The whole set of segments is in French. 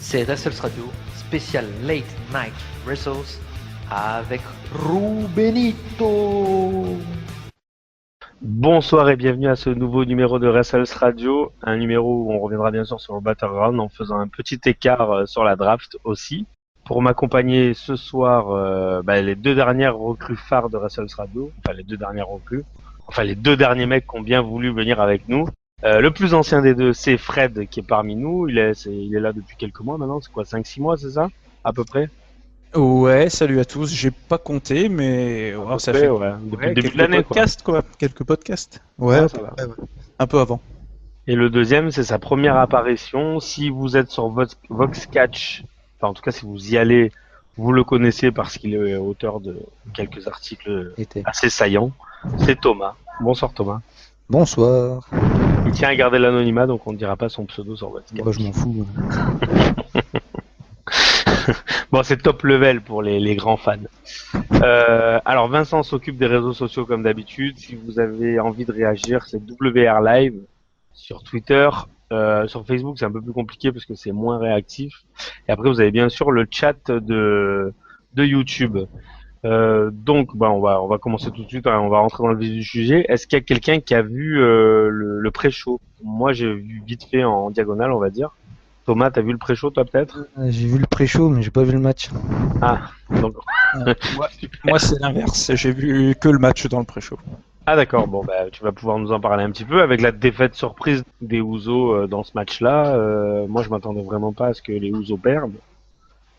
c'est Wrestles Radio, spécial Late Night Wrestles avec Rubenito. Bonsoir et bienvenue à ce nouveau numéro de Wrestles Radio, un numéro où on reviendra bien sûr sur le Battleground en faisant un petit écart sur la draft aussi. Pour m'accompagner ce soir, les deux dernières recrues phares de Wrestles Radio, les deux derniers mecs qui ont bien voulu venir avec nous. Le plus ancien des deux, c'est Fred qui est parmi nous. Il est là depuis quelques mois maintenant. C'est quoi, 5-6 mois, c'est ça, à peu près? Ouais, salut à tous. J'ai pas compté, mais ça fait depuis le début de l'année, quoi. Quelques podcasts. Ouais, ça va. Un peu avant. Et le deuxième, c'est sa première apparition. Si vous êtes sur Voxcatch, en tout cas si vous y allez, vous le connaissez parce qu'il est auteur de quelques articles assez saillants. C'est Thomas. Bonsoir Thomas. Bonsoir. Il tient à garder l'anonymat, donc on ne dira pas son pseudo sur Voxcatch. Moi, je m'en fous. Bon, c'est top level pour les grands fans. Alors Vincent s'occupe des réseaux sociaux comme d'habitude. Si vous avez envie de réagir, c'est WR Live sur Twitter. Sur Facebook, c'est un peu plus compliqué parce que c'est moins réactif. Et après, vous avez bien sûr le chat de YouTube. Donc, on va commencer tout de suite. On va rentrer dans le vif du sujet. Est-ce qu'il y a quelqu'un qui a vu le pré-show? Moi, j'ai vu vite fait en diagonale, on va dire. Thomas, t'as vu le pré-show, toi, peut-être? J'ai vu le pré-show, mais j'ai pas vu le match. Ah, donc... moi, c'est l'inverse. J'ai vu que le match dans le pré-show. Ah, d'accord. Bon, tu vas pouvoir nous en parler un petit peu. Avec la défaite surprise des Usos dans ce match-là, moi, je m'attendais vraiment pas à ce que les Usos perdent.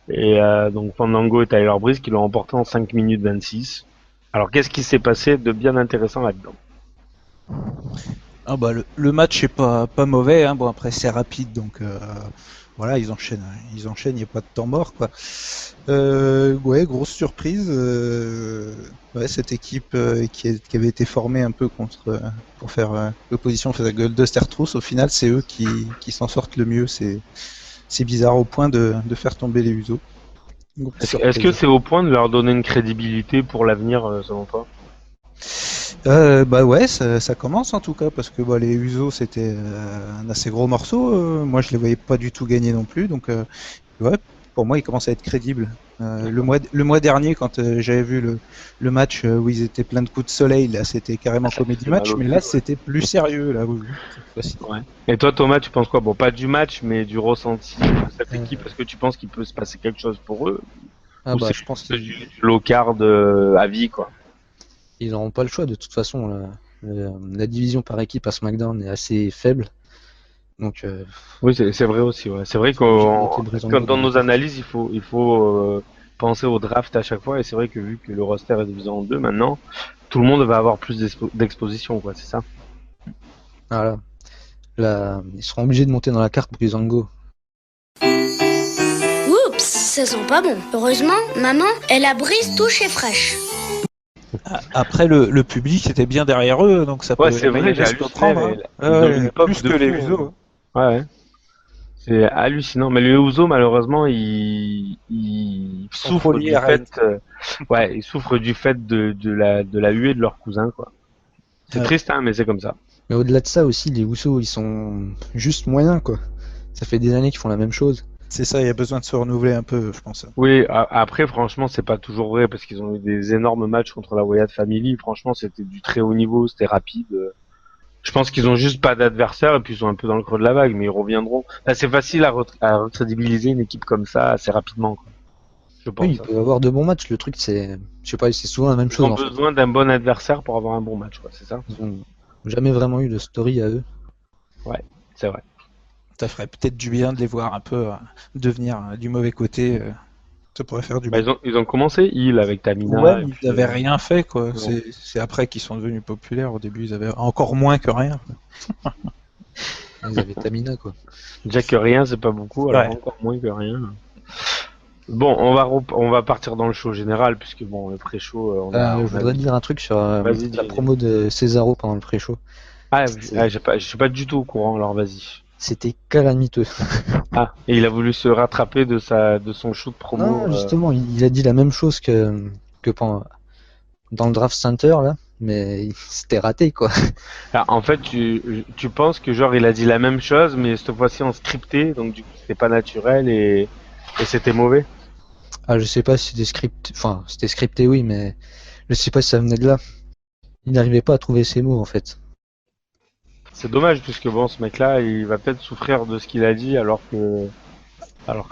Et donc, Fandango et Tyler Breeze qui l'ont emporté en 5 minutes 26. Alors, qu'est-ce qui s'est passé de bien intéressant là-dedans? Le match est pas mauvais, hein. Bon, après c'est rapide, donc voilà, ils enchaînent, il n'y a pas de temps mort, quoi. Grosse surprise, cette équipe qui avait été formée un peu pour faire l'opposition face à Golduster Truth, au final c'est eux qui s'en sortent le mieux. C'est bizarre au point de faire tomber les Usos. Est-ce que c'est au point de leur donner une crédibilité pour l'avenir, selon toi? Ça commence en tout cas, parce que les Usos c'était un assez gros morceau. Moi je les voyais pas du tout gagner non plus, donc pour moi ils commencent à être crédibles. Le mois dernier, quand j'avais vu le match où ils étaient plein de coups de soleil, là c'était carrément comédie match, mais là c'était plus sérieux là. Cette fois-ci. Ouais. Et toi Thomas, tu penses quoi? Bon, pas du match, mais du ressenti de cette équipe. Est-ce que tu penses qu'il peut se passer quelque chose pour eux? Je pense que c'est du low card à vie, quoi. Ils n'auront pas le choix, de toute façon. La division par équipe à SmackDown est assez faible. Donc, oui, c'est vrai aussi. Ouais. C'est vrai que dans nos analyses, il faut penser au draft à chaque fois. Et c'est vrai que vu que le roster est divisé en deux maintenant, tout le monde va avoir plus d'exposition, quoi. C'est ça. Voilà. Là, ils seront obligés de monter dans la carte Breezango. Oups, ça sent pas bon. Heureusement, maman, elle a Breeze touche et fraîche. Après, le public était bien derrière eux, donc ça peut c'est vrai, j'ai prendre. Plus que les Usos. Ouais. C'est hallucinant. Mais les Usos, malheureusement, ils souffrent du fait, ils souffrent du fait de la huée de leur cousin, quoi. C'est triste, hein, mais c'est comme ça. Mais au-delà de ça aussi, les Usos, ils sont juste moyens, quoi. Ça fait des années qu'ils font la même chose. C'est ça, il y a besoin de se renouveler un peu, je pense. Oui, après, franchement, c'est pas toujours vrai, parce qu'ils ont eu des énormes matchs contre la Wyatt Family. Franchement, c'était du très haut niveau, c'était rapide. Je pense qu'ils ont juste pas d'adversaire, et puis ils sont un peu dans le creux de la vague, mais ils reviendront. C'est facile à recrédibiliser une équipe comme ça assez rapidement, quoi. Je pense. Oui, il peut y avoir de bons matchs. Le truc, c'est souvent la même chose. Ils ont besoin d'un bon adversaire pour avoir un bon match, quoi, c'est ça? Ils ont jamais vraiment eu de story à eux. Ouais, c'est vrai. Ça ferait peut-être du bien de les voir un peu devenir du mauvais côté. Ça pourrait faire du bien. Ils ont commencé avec Tamina. Ouais, mais ils n'avaient rien fait, quoi. C'est après qu'ils sont devenus populaires. Au début, ils avaient encore moins que rien. Ils avaient Tamina, quoi. Déjà que rien, c'est pas beaucoup, alors encore moins que rien. Bon, on va partir dans le show général, puisque le pré-show... je voudrais dire un truc sur la promo de Cesaro pendant le pré-show. Je suis pas du tout au courant, alors vas-y. C'était calamiteux. Ah, et il a voulu se rattraper de son show de promo. Non, justement, il a dit la même chose que dans le draft center là. mais c'était raté quoi. Ah, en fait, tu penses que genre il a dit la même chose, mais cette fois-ci en scripté, donc du coup c'était pas naturel et c'était mauvais. Ah, je sais pas si c'était scripté, enfin c'était scripté oui, mais je sais pas si ça venait de là. Il n'arrivait pas à trouver ses mots en fait. C'est dommage puisque bon, ce mec-là, il va peut-être souffrir de ce qu'il a dit, alors que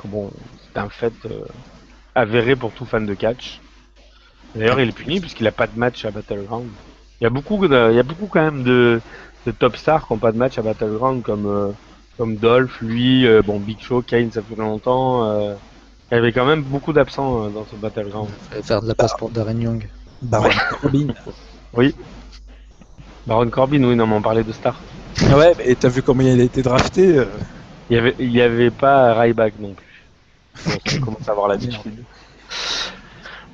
bon, c'est un fait avéré pour tout fan de catch. D'ailleurs, il est puni puisqu'il a pas de match à Battleground. Il y a beaucoup quand même de top stars qui ont pas de match à Battleground comme Dolph, lui, bon Big Show, Kane, ça fait longtemps. Il y avait quand même beaucoup d'absents dans ce Battleground. Fallait faire de la place pour Darren Young. Baron Corbin. Oui. Baron Corbin, oui, non, mais on parlait de stars. Ouais, mais t'as vu comment il a été drafté Il y avait pas Ryback non plus. Bon, on commence à avoir l'habitude.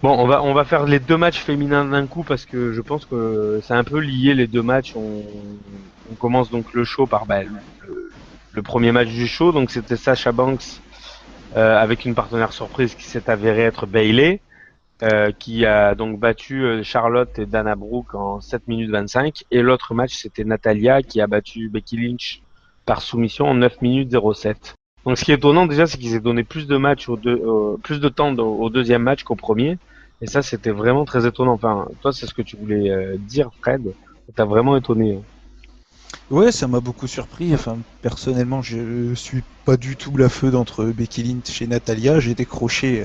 Bon, on va faire les deux matchs féminins d'un coup parce que je pense que c'est un peu lié les deux matchs. On commence donc le show par le premier match du show, donc c'était Sasha Banks avec une partenaire surprise qui s'est avérée être Bayley, qui a donc battu Charlotte et Dana Brooke en 7 minutes 25. Et l'autre match c'était Natalia qui a battu Becky Lynch par soumission en 9 minutes 07. Donc ce qui est étonnant déjà, c'est qu'ils aient donné plus de matchs plus de temps au deuxième match qu'au premier. Et ça, c'était vraiment très étonnant. Enfin, toi, c'est ce que tu voulais dire, Fred. T'as vraiment étonné. Ouais, ça m'a beaucoup surpris. Enfin, personnellement, je suis pas du tout blaffeux entre Becky Lynch et Natalia. J'ai décroché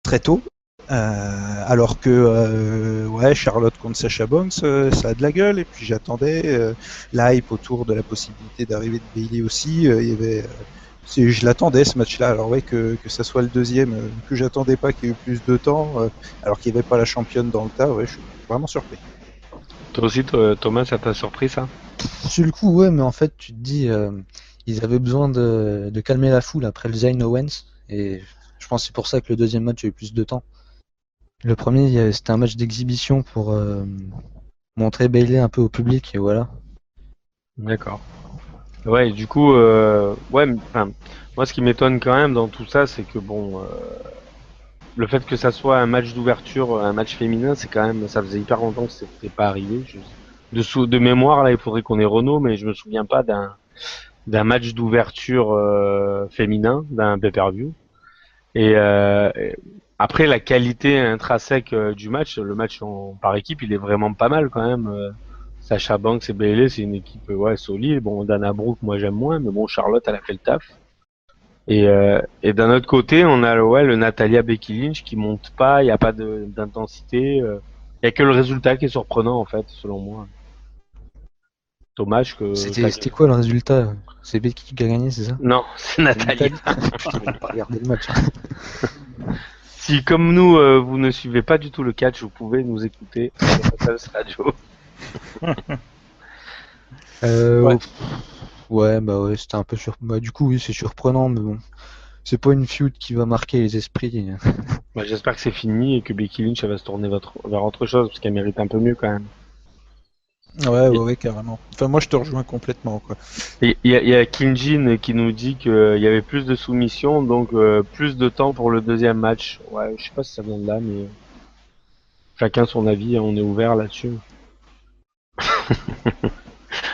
très tôt. Alors que ouais, Charlotte contre Sasha Banks, ça a de la gueule. Et puis j'attendais l'hype autour de la possibilité d'arrivée de Bayley aussi. Il y avait je l'attendais ce match-là, alors ouais que ça soit le deuxième, que j'attendais pas qu'il y ait eu plus de temps, alors qu'il n'y avait pas la championne dans le tas, ouais, je suis vraiment surpris. Toi aussi, Thomas, ça t'a surpris ça? Sur le coup, ouais, mais en fait, tu te dis, ils avaient besoin de calmer la foule après le Zayn Owens, et je pense que c'est pour ça que le deuxième match a eu plus de temps. Le premier, c'était un match d'exhibition pour montrer Bayley un peu au public, et voilà. D'accord. Ouais, et du coup, ouais, enfin, moi, ce qui m'étonne quand même dans tout ça, c'est que bon, le fait que ça soit un match d'ouverture, un match féminin, c'est quand même, ça faisait hyper longtemps que c'était pas arrivé. De mémoire, là, il faudrait qu'on ait Renault, mais je me souviens pas d'un match d'ouverture féminin, d'un pay-per-view. Et après, la qualité intrinsèque du match, le match par équipe, il est vraiment pas mal quand même. Sasha Banks et Bayley, c'est une équipe ouais solide. Bon, Dana Brooke, moi j'aime moins, mais bon, Charlotte, elle a fait le taf. Et d'un autre côté, on a le Natalia Becky Lynch qui monte pas, il n'y a pas d'intensité. Il y a que le résultat qui est surprenant en fait, selon moi. Dommage que. C'était quoi le résultat? C'est Becky qui a gagné, c'est ça? Non, c'est Natalia. Putain, on n'a pas regardé le match. Si comme nous, vous ne suivez pas du tout le catch, vous pouvez nous écouter sur Passage Radio. Ouais. Ouais, bah ouais, c'était un peu Bah, du coup, oui, c'est surprenant, mais bon. C'est pas une feud qui va marquer les esprits. Bah, j'espère que c'est fini et que Becky Lynch elle va se tourner vers autre chose parce qu'elle mérite un peu mieux quand même. Ouais, carrément. Enfin, moi je te rejoins complètement, quoi. Il y a Kinjin qui nous dit qu'il y avait plus de soumissions, donc plus de temps pour le deuxième match. Ouais, je sais pas si ça vient de là, mais chacun son avis, on est ouvert là-dessus.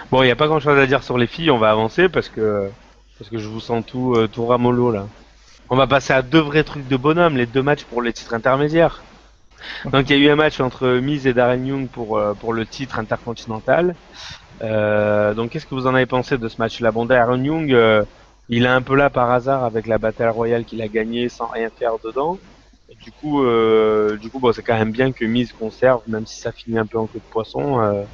Bon, il n'y a pas grand-chose à dire sur les filles, on va avancer parce que je vous sens tout ramollo là. On va passer à deux vrais trucs de bonhomme, les deux matchs pour les titres intermédiaires. Donc il y a eu un match entre Miz et Darren Young pour le titre intercontinental. Donc qu'est-ce que vous en avez pensé de ce match-là? Bon, Darren Young, il est un peu là par hasard avec la Battle Royale qu'il a gagnée sans rien faire dedans. Et du coup, bon, c'est quand même bien que Miz conserve, même si ça finit un peu en queue de poisson.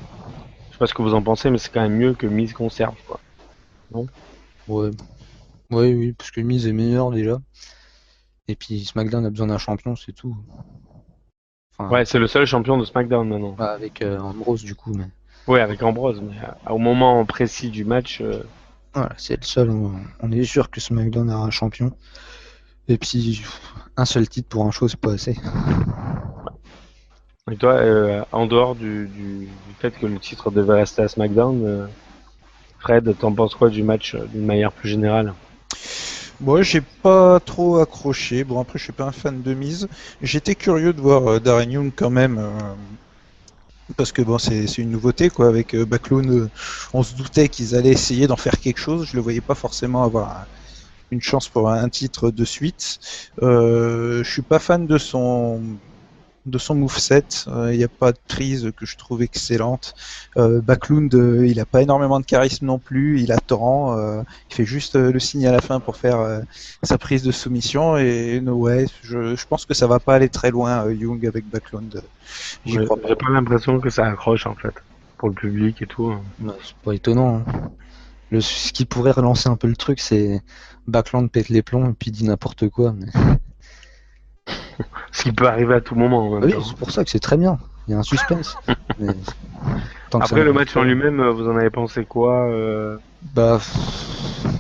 Je sais pas ce que vous en pensez, mais c'est quand même mieux que Miz conserve, quoi. Non? Ouais. Ouais, oui, parce que Miz est meilleur déjà. Et puis SmackDown a besoin d'un champion, c'est tout. Enfin, Ouais, c'est le seul champion de SmackDown maintenant. avec Ambrose du coup, mais Ouais, avec Ambrose, mais au moment précis du match. voilà, c'est le seul. On est sûr que SmackDown aura un champion. Et puis un seul titre pour un show, c'est pas assez. Et toi, en dehors du fait que le titre devait rester à SmackDown, Fred, t'en penses quoi du match d'une manière plus générale? Moi, j'ai pas trop accroché. Bon, après, je suis pas un fan de Miz. J'étais curieux de voir Darren Young quand même Parce que bon, c'est une nouveauté quoi. Avec Backlund, on se doutait qu'ils allaient essayer d'en faire quelque chose. Je le voyais pas forcément avoir une chance pour un titre de suite. Je suis pas fan de son moveset. Il n'y a pas de prise que je trouve excellente. Backlund, il a pas énormément de charisme non plus. Il attend. Il fait juste le signe à la fin pour faire sa prise de soumission. Et ouais, je pense que ça va pas aller très loin, Young avec Backlund. J'y Ouais, crois pas. j'ai pas l'impression que ça accroche en fait pour le public et tout. Ouais, c'est pas étonnant, hein. Ce qui pourrait relancer un peu le truc, c'est Backlund pète les plombs et puis dit n'importe quoi. Mais... Ce qui peut arriver à tout moment en même Oui, temps. c'est pour ça que c'est très bien. Il y a un suspense. Mais tant que ça Après le me- match en lui-même, vous en avez pensé quoi Bah,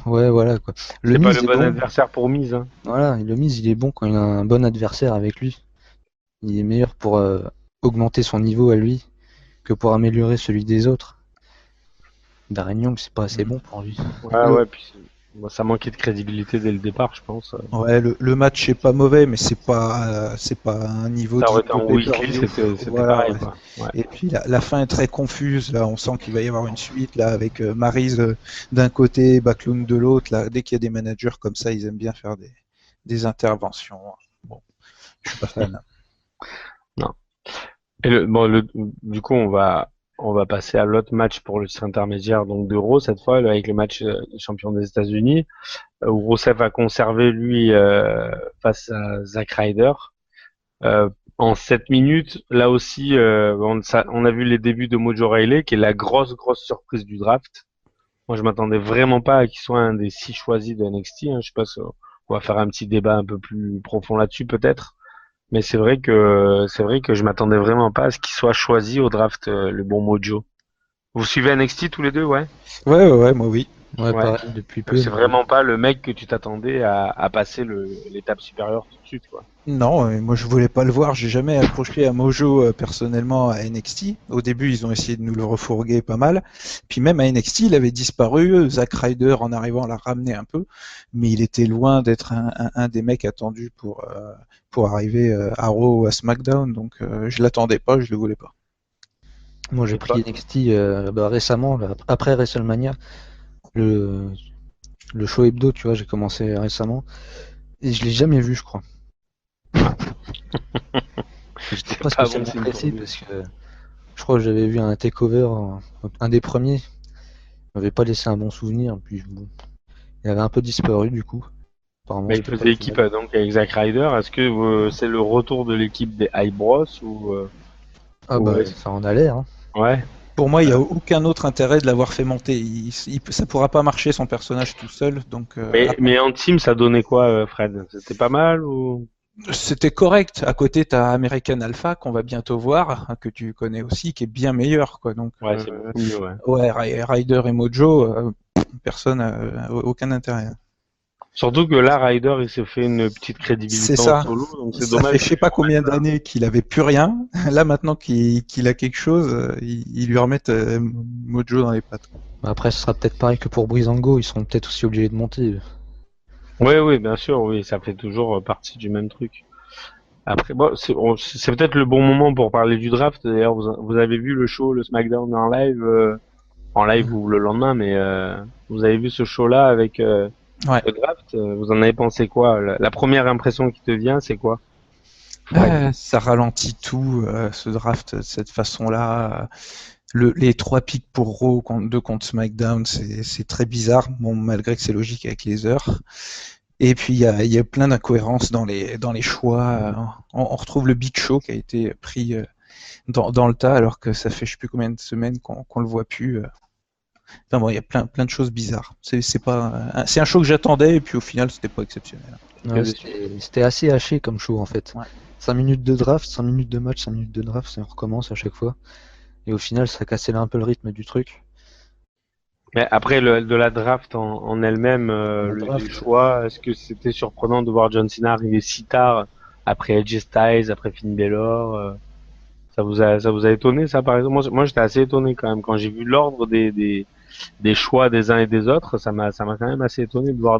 ouais, voilà quoi. Le C'est pas Miz le est bon bon. adversaire pour mise. Hein. Voilà, et le Miz, il est bon quand il a un bon adversaire avec lui. Il est meilleur pour augmenter son niveau à lui que pour améliorer celui des autres. Darren Young, c'est pas assez bon pour lui. Ouais, ouais, puis moi, ça manquait de crédibilité dès le départ, je pense. Ouais, le match est pas mauvais, mais c'est pas un niveau Ça aurait été digne en de weekly, pay-per-view. c'était Voilà, pareil. ouais. Quoi. Ouais. Et puis la fin est très confuse. Là, on sent qu'il va y avoir une suite là avec Maryse d'un côté, Backlund de l'autre. Là, dès qu'il y a des managers comme ça, ils aiment bien faire des interventions. Bon, je suis pas fan. Non. Et du coup, on va passer à l'autre match pour le titre intermédiaire, donc de Raw cette fois, là, avec le match champion des États-Unis, où Rusev a conservé lui face à Zack Ryder. En 7 minutes, là aussi, on a vu les débuts de Mojo Rawley, qui est la grosse surprise du draft. Moi, je m'attendais vraiment pas à qu'il soit un des 6 choisis de NXT. Hein. Je sais pas si on va faire un petit débat un peu plus profond là-dessus, peut-être. Mais c'est vrai que je m'attendais vraiment pas à ce qu'il soit choisi au draft, le bon Mojo. Vous suivez NXT tous les deux, ouais? Ouais, moi oui. Ouais, Ouais. pareil, depuis peu. C'est vraiment pas le mec que tu t'attendais à passer l'étape supérieure tout de suite, quoi. Non, moi je voulais pas le voir. J'ai jamais accroché à Mojo personnellement à NXT. Au début, ils ont essayé de nous le refourguer pas mal. Puis même à NXT, il avait disparu. Zack Ryder, en arrivant, l'a ramené un peu, mais il était loin d'être un des mecs attendus pour arriver à Raw ou à SmackDown. Donc je l'attendais pas, je le voulais pas. Moi, j'ai C'est pris pas- NXT récemment, là, après WrestleMania, le, le show hebdo, tu vois, j'ai commencé récemment et je l'ai jamais vu, je crois. J'étais pas pas bon spécialement signe pressé pour lui. parce que je crois que j'avais vu un takeover, un des premiers, il m'avait pas laissé un bon souvenir. Puis bon, il avait un peu disparu du coup. Apparemment, Mais il c'était pas faisait le équipe final. donc avec Zack Ryder. Est-ce que c'est le retour de l'équipe des High Bros ou Ah bah, ouais. ça en a l'air, hein. Ouais. Pour moi, il n'y a aucun autre intérêt de l'avoir fait monter. Ça pourra pas marcher son personnage tout seul. Donc Mais en team, ça donnait quoi, Fred? C'était pas mal ou? c'était correct. À côté, tu as American Alpha qu'on va bientôt voir, hein, que tu connais aussi, qui est bien meilleur, quoi. Donc Ouais, c'est beaucoup mieux, ouais. Ryder et Mojo, personne aucun intérêt. Surtout que là, Ryder, il s'est fait une petite C'est crédibilité en ça. solo, donc c'est Ça dommage. fait je sais pas combien d'années qu'il avait plus rien. Là maintenant qu'il a quelque chose, ils lui remettent Mojo dans les pattes. Bah, après, ce sera peut-être pareil que pour Breezango, ils seront peut-être aussi obligés de monter. Oui, oui, bien sûr, oui, ça fait toujours partie du même truc. Après, bon, c'est peut-être le bon moment pour parler du draft. D'ailleurs, vous avez vu le show, le SmackDown en live ou le lendemain, mais vous avez vu ce show-là avec Ouais. le draft. Vous en avez pensé quoi? La première impression qui te vient, c'est quoi? Ça ralentit tout, ce draft de cette façon-là. Les 3 picks pour Raw, 2 contre SmackDown, c'est très bizarre. Bon, malgré que c'est logique avec les heures. Et puis il y a plein d'incohérences dans les choix. On retrouve le Big Show qui a été pris dans le tas alors que ça fait je sais plus combien de semaines qu'on le voit plus. Enfin bon, il y a plein de choses bizarres. C'est un show que j'attendais et puis au final c'était pas exceptionnel. Ouais, déçu. c'était assez haché comme show en fait. Ouais. 5 minutes de draft, 5 minutes de match, 5 minutes de draft, ça recommence à chaque fois. Et au final, ça cassait un peu le rythme du truc. Mais après de la draft en elle-même, draft. les choix, est-ce que c'était surprenant de voir John Cena arriver si tard après AJ Styles, après Finn Balor ça vous a étonné ça par exemple? Moi j'étais assez étonné quand même quand j'ai vu l'ordre des choix des uns et des autres, ça m'a quand même assez étonné de voir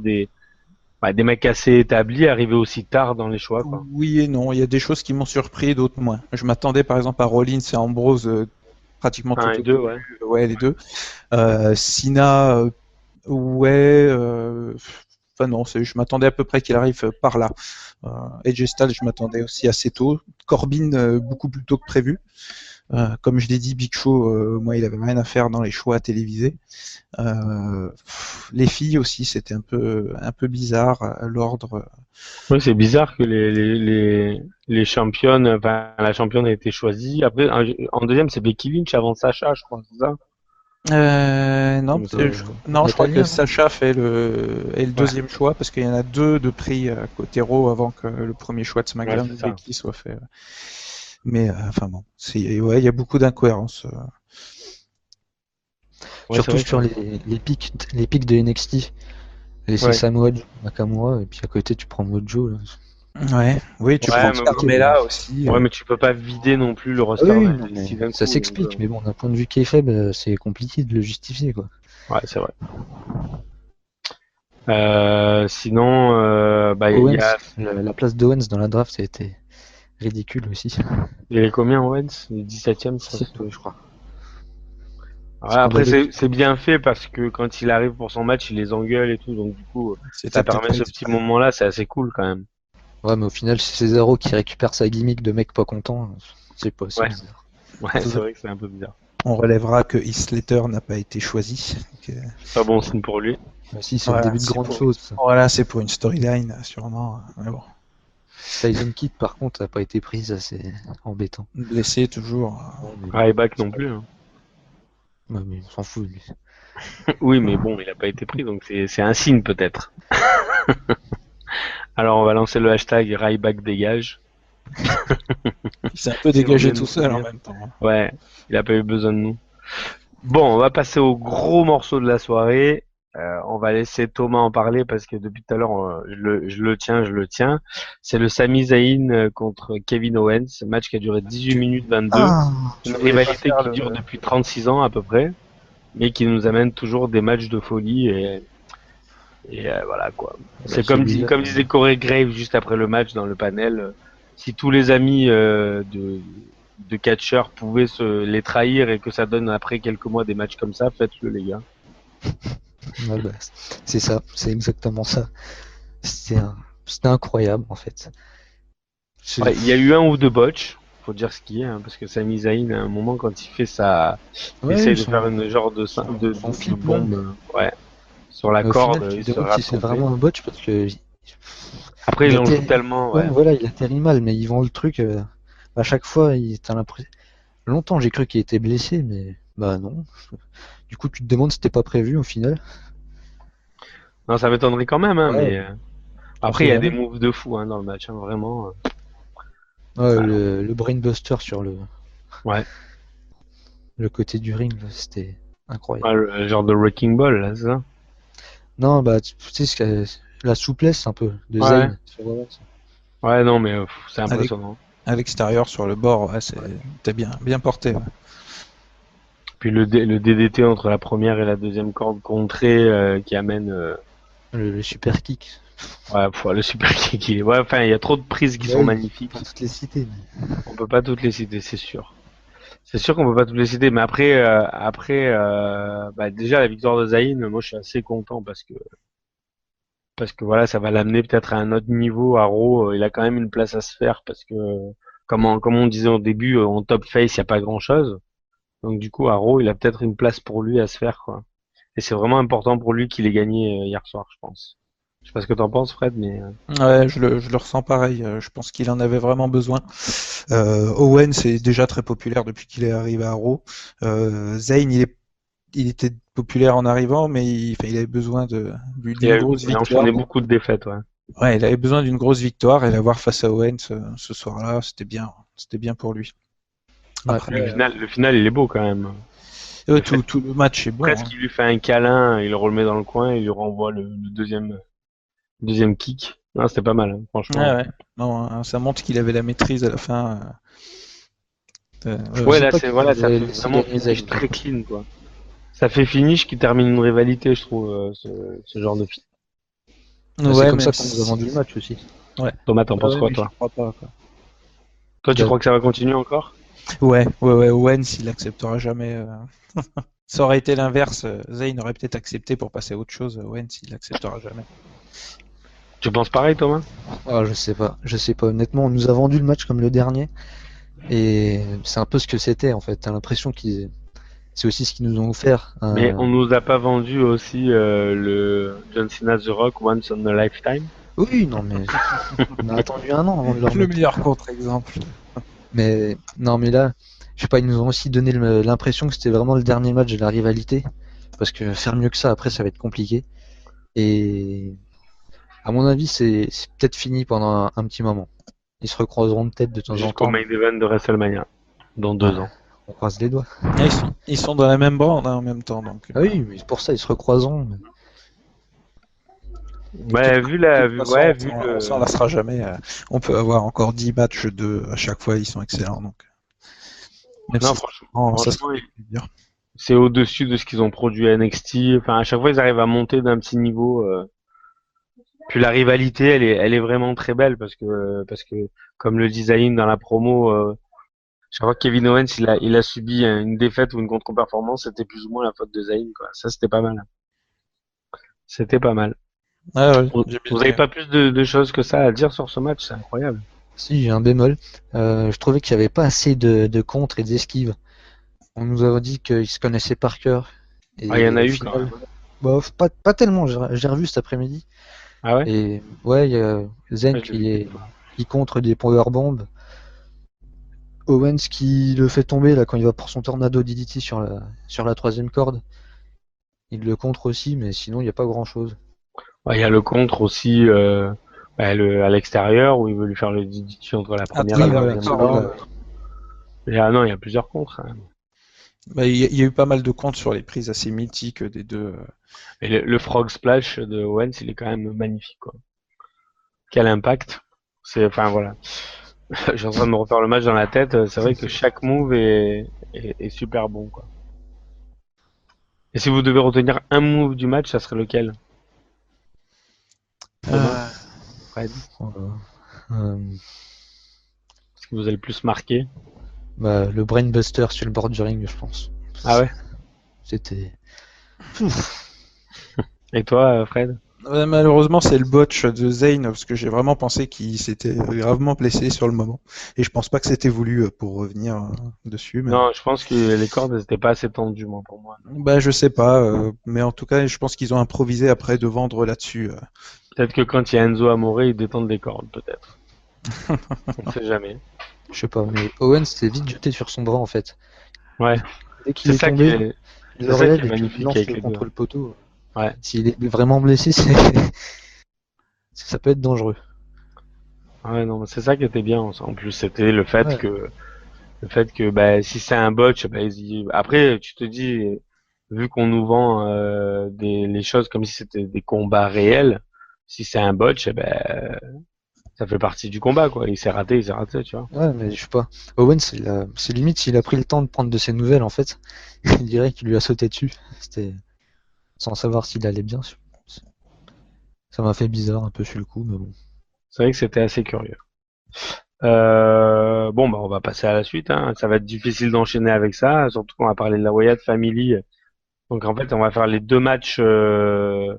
des mecs assez établis arrivés aussi tard dans les choix, quoi. Oui et non, il y a des choses qui m'ont surpris, d'autres moins. Je m'attendais par exemple à Rollins et Ambrose pratiquement tout Un au et deux, début. ouais. Ouais, les deux. Cena, ouais. Enfin non, je m'attendais à peu près qu'il arrive par là. AJ Styles, je m'attendais aussi assez tôt. Corbin, beaucoup plus tôt que prévu. Comme je l'ai dit, Big Show, moi, il avait rien à faire dans les choix télévisés. Les filles aussi, c'était un peu bizarre. L'ordre. Oui, c'est bizarre que les championnes, enfin, la championne a été choisie. Après, en deuxième, c'est Becky Lynch avant Sacha, je crois, c'est ça? Non, Donc, non, je crois que Natalia, non Sacha est le deuxième choix parce qu'il y en a deux de prix côté Raw avant que le premier choix de SmackDown Ouais, c'est ça. Becky soit fait. Mais enfin bon, ouais, il y a beaucoup d'incohérences. Ouais, Surtout c'est sur vrai les pics de NXT. Et c'est Ouais. Samoa Joe, Nakamura, et puis à côté tu prends Mojo. Là. Ouais, oui, tu Ouais, prends mais- Carmella aussi. Ouais, mais tu peux pas vider non plus le Ah roster oui, de non, NXT mais d'un ça coup, s'explique, donc, mais bon, d'un point de vue kayfabe, c'est compliqué de le justifier, quoi. ouais, c'est vrai. Sinon, il y Owens, a, la place d'Owens dans la draft, ça a été ridicule aussi. il est combien, Owens? Il est 17ème, je crois. 17, ouais, je crois. Ouais, après, Scandaleux. c'est bien fait parce que quand il arrive pour son match, il les engueule et tout, donc du coup, C'était ça peut-être permet pas ce exprès. petit moment-là, c'est assez cool quand même. Ouais, mais au final, c'est Cesaro qui récupère sa gimmick de mec pas content. C'est pas, c'est Ouais. bizarre. Ouais, c'est vrai que c'est un peu bizarre. On relèvera que Heath Slater n'a pas été choisi. Donc, Pas bon signe pour lui. Bah, si, c'est Voilà, le début de c'est grande pour- chose. Ça. voilà, c'est pour une storyline, sûrement. Mais bon, Tyson Kidd, par contre, a pas été prise, c'est embêtant. blessé toujours. Ryback non plus, hein. Ouais, mais on s'en fout, lui. Oui, mais bon, il a pas été pris, donc c'est un signe peut-être. Alors on va lancer le hashtag Ryback dégage. Il s'est un peu dégagé tout seul en même temps. Ouais, il a pas eu besoin de nous. Bon, on va passer au gros morceau de la soirée. On va laisser Thomas en parler parce que depuis tout à l'heure, je le tiens. C'est le Sami Zayn contre Kevin Owens, match qui a duré 18 minutes 22. Une rivalité qui dure depuis 36 ans à peu près, mais qui nous amène toujours des matchs de folie et voilà quoi. C'est comme disait Corey Graves juste après le match dans le panel. Si tous les amis de catcheurs pouvaient les trahir et que ça donne après quelques mois des matchs comme ça, faites-le les gars. Ouais, bah, c'est ça, c'est exactement ça. C'était incroyable en fait. Ouais, il y a eu un ou deux botches, faut dire ce qui est, hein, parce que Sami Zayn à un moment quand il fait ça, il Ouais, essaye de son- faire une genre de flip, bombe, ouais, sur la Mais au corde, final, tu il te se demandes si c'est rattrapait. vraiment un botch parce que Après il ils en jouent atterrit- tellement, ouais, ouais. voilà, il atterrit mal, mais ils vendent le truc. À chaque fois, t'as l'impression. Longtemps, j'ai cru qu'il était blessé, mais bah non. Du coup, tu te demandes si c'était pas prévu au final. Non, ça m'étonnerait quand même, hein, Ouais. mais On après sait il y a des jamais. moves de fou hein, dans le match, hein, vraiment. Ouais, Alors. le brainbuster sur Ouais. le côté du ring, là, c'était incroyable. Ouais, le genre de Wrecking Ball, là, c'est ça? Non, bah tu sais la souplesse un peu de Ouais. Zayn sur Owens. Ouais, non, mais c'est impressionnant. À l'extérieur, sur le bord, ouais, c'était bien porté. Ouais. Puis le DDT entre la première et la deuxième corde contrée qui amène Le super kick. le super kick. Ouais, enfin, il y a trop de prises qui Ouais, sont oui. magnifiques. Pour toutes les cités. Mais... On peut pas toutes les citer, c'est sûr. C'est sûr qu'on peut pas toutes les citer, mais après, déjà la victoire de Zayn, moi je suis assez content parce que voilà, ça va l'amener peut-être à un autre niveau. À Raw, il a quand même une place à se faire parce que comme on disait au début, en top face, il y a pas grand-chose. Donc du coup, à Raw, il a peut-être une place pour lui à se faire, quoi. Et c'est vraiment important pour lui qu'il ait gagné hier soir, je pense. Je sais pas ce que t'en penses, Fred, mais Ouais, je le ressens pareil. Je pense qu'il en avait vraiment besoin. Owen, c'est déjà très populaire depuis qu'il est arrivé à Raw. Zayn, il était populaire en arrivant, mais il avait besoin d'une grosse il a victoire. enchaîné beaucoup de défaites, ouais. Ouais, il avait besoin d'une grosse victoire et l'avoir face à Owen ce soir-là, c'était bien pour lui. Ouais. Après, Le final, il est beau quand même. tout le match est bon. Presque, Hein. il lui fait un câlin, il le remet dans le coin, il lui renvoie le deuxième kick. Non, c'était pas mal, hein, franchement. Ouais. Non, hein, ça montre qu'il avait la maîtrise à la fin. Ouais, sais là, pas c'est qui voilà, ça avait fait laissé vraiment gagner finish Zayn, très clean, quoi. Ça fait finish qui termine une rivalité, je trouve, ce genre de film. C'est Ouais, comme même ça qu'on nous a si- vendu le match aussi. Thomas, t'en penses Ouais, quoi, mais toi? j'y crois pas, quoi. Toi, tu Bah, crois que ça va continuer encore? Ouais, Owens, il acceptera jamais. Ça aurait été l'inverse. Zayn aurait peut-être accepté pour passer à autre chose. Owens, il acceptera jamais. Tu penses pareil, Thomas? ah, je sais pas. Je sais pas. Honnêtement, on nous a vendu le match comme le dernier. Et c'est un peu ce que c'était en fait. T'as l'impression qu'ils. C'est aussi ce qu'ils nous ont offert. Mais on nous a pas vendu aussi le John Cena The Rock Once in a Lifetime? Oui, non, mais on a attendu un an avant de leur Le mettre. meilleur contre-exemple. Mais non, mais là, je sais pas, ils nous ont aussi donné l'impression que c'était vraiment le dernier match de la rivalité. Parce que faire mieux que ça, après, ça va être compliqué. Et à mon avis, c'est peut-être fini pendant un petit moment. Ils se recroiseront peut-être de temps en Jusqu'au temps. main event de WrestleMania, dans 2 ans. On croise les doigts. Ah, ils sont dans la même bande en même temps. Donc, Ah oui, mais c'est pour ça, ils se recroiseront. Ouais, vu la, de vu, toute façon, ouais, vu on s'en le, lassera jamais. On peut avoir encore 10 matchs de à chaque fois, ils sont excellents. Donc, même non, si ça franchement, serait dur. c'est au-dessus de ce qu'ils ont produit à NXT. Enfin, à chaque fois, ils arrivent à monter d'un petit niveau. Puis la rivalité, elle est vraiment très belle parce que, comme le dit Zayn dans la promo, chaque fois que Kevin Owens, il a subi une défaite ou une contre-performance, c'était plus ou moins la faute de Zayn, quoi. Ça, c'était pas mal. C'était pas mal. Ah ouais, Vous j'ai bien vous avez aimé. pas plus de choses que ça à dire sur ce match, c'est incroyable. Si, j'ai un bémol. Je trouvais qu'il n'y avait pas assez de contre et d'esquive. On nous a dit qu'ils se connaissaient par cœur. Ah, il y en Et a au eu quand final, même. bof, pas tellement. J'ai revu cet après-midi. Ah ouais? Et ouais, il y a Zen Ouais, je l'ai vu. qui contre des powerbombs. Owens qui le fait tomber là quand il va pour son tornado DDT sur la troisième corde. Il le contre aussi, mais sinon il n'y a pas grand-chose. Ouais, il y a le contre aussi à l'extérieur où il veut lui faire le DDT entre la première et la travers la deuxième corde, corde. Ah non, il y a plusieurs contres, hein. Bah, il y a eu pas mal de comptes sur les prises assez mythiques des deux. Et le Frog Splash de Owens, il est quand même magnifique, quoi. Quel impact. Enfin voilà. Je suis en train de me refaire le match dans la tête. C'est vrai que chaque move est super bon, quoi. Et si vous devez retenir un move du match, ça serait lequel? Thomas, Fred, Voilà. Euh, ce qui vous a le plus marqué? bah, le brainbuster sur le bord du ring, je pense. Ah ouais? C'était. Et toi, Fred? Malheureusement, c'est le botch de Zayn parce que j'ai vraiment pensé qu'il s'était gravement blessé sur le moment. Et je pense pas que c'était voulu pour revenir dessus. Mais... Non, je pense que les cordes n'étaient pas assez tendues, moi, pour moi. Bah, je sais pas, mais en tout cas, je pense qu'ils ont improvisé après de vendre là-dessus. Peut-être que quand il y a Enzo Amore, ils détendent les cordes, peut-être. On sait jamais. Je sais pas, mais Owens s'est vite jeté sur son bras en fait. Ouais. Dès qu'il C'est est ça qui tombé, est, il c'est le ça qui relève est et puis magnifique il lance avec le les contre deux. le poteau. Ouais. S'il est vraiment blessé, ça peut être dangereux. Ouais, non, mais c'est ça qui était bien. En plus, c'était Ouais. le fait que, bah, si c'est un botch, bah, après, tu te dis, vu qu'on nous vend les choses comme si c'était des combats réels, si c'est un botch, eh ben, ça fait partie du combat, quoi. Il s'est raté, tu vois. Ouais, mais je sais pas. Owens, c'est limite s'il a pris le temps de prendre de ses nouvelles en fait. Il dirait qu'il lui a sauté dessus. C'était sans savoir s'il allait bien. Ça m'a fait bizarre un peu sur le coup, mais bon. C'est vrai que c'était assez curieux. Bon, bah, on va passer à la suite, hein. Ça va être difficile d'enchaîner avec ça, surtout qu'on va parler de la Wyatt Family. Donc, en fait, on va faire les deux matchs de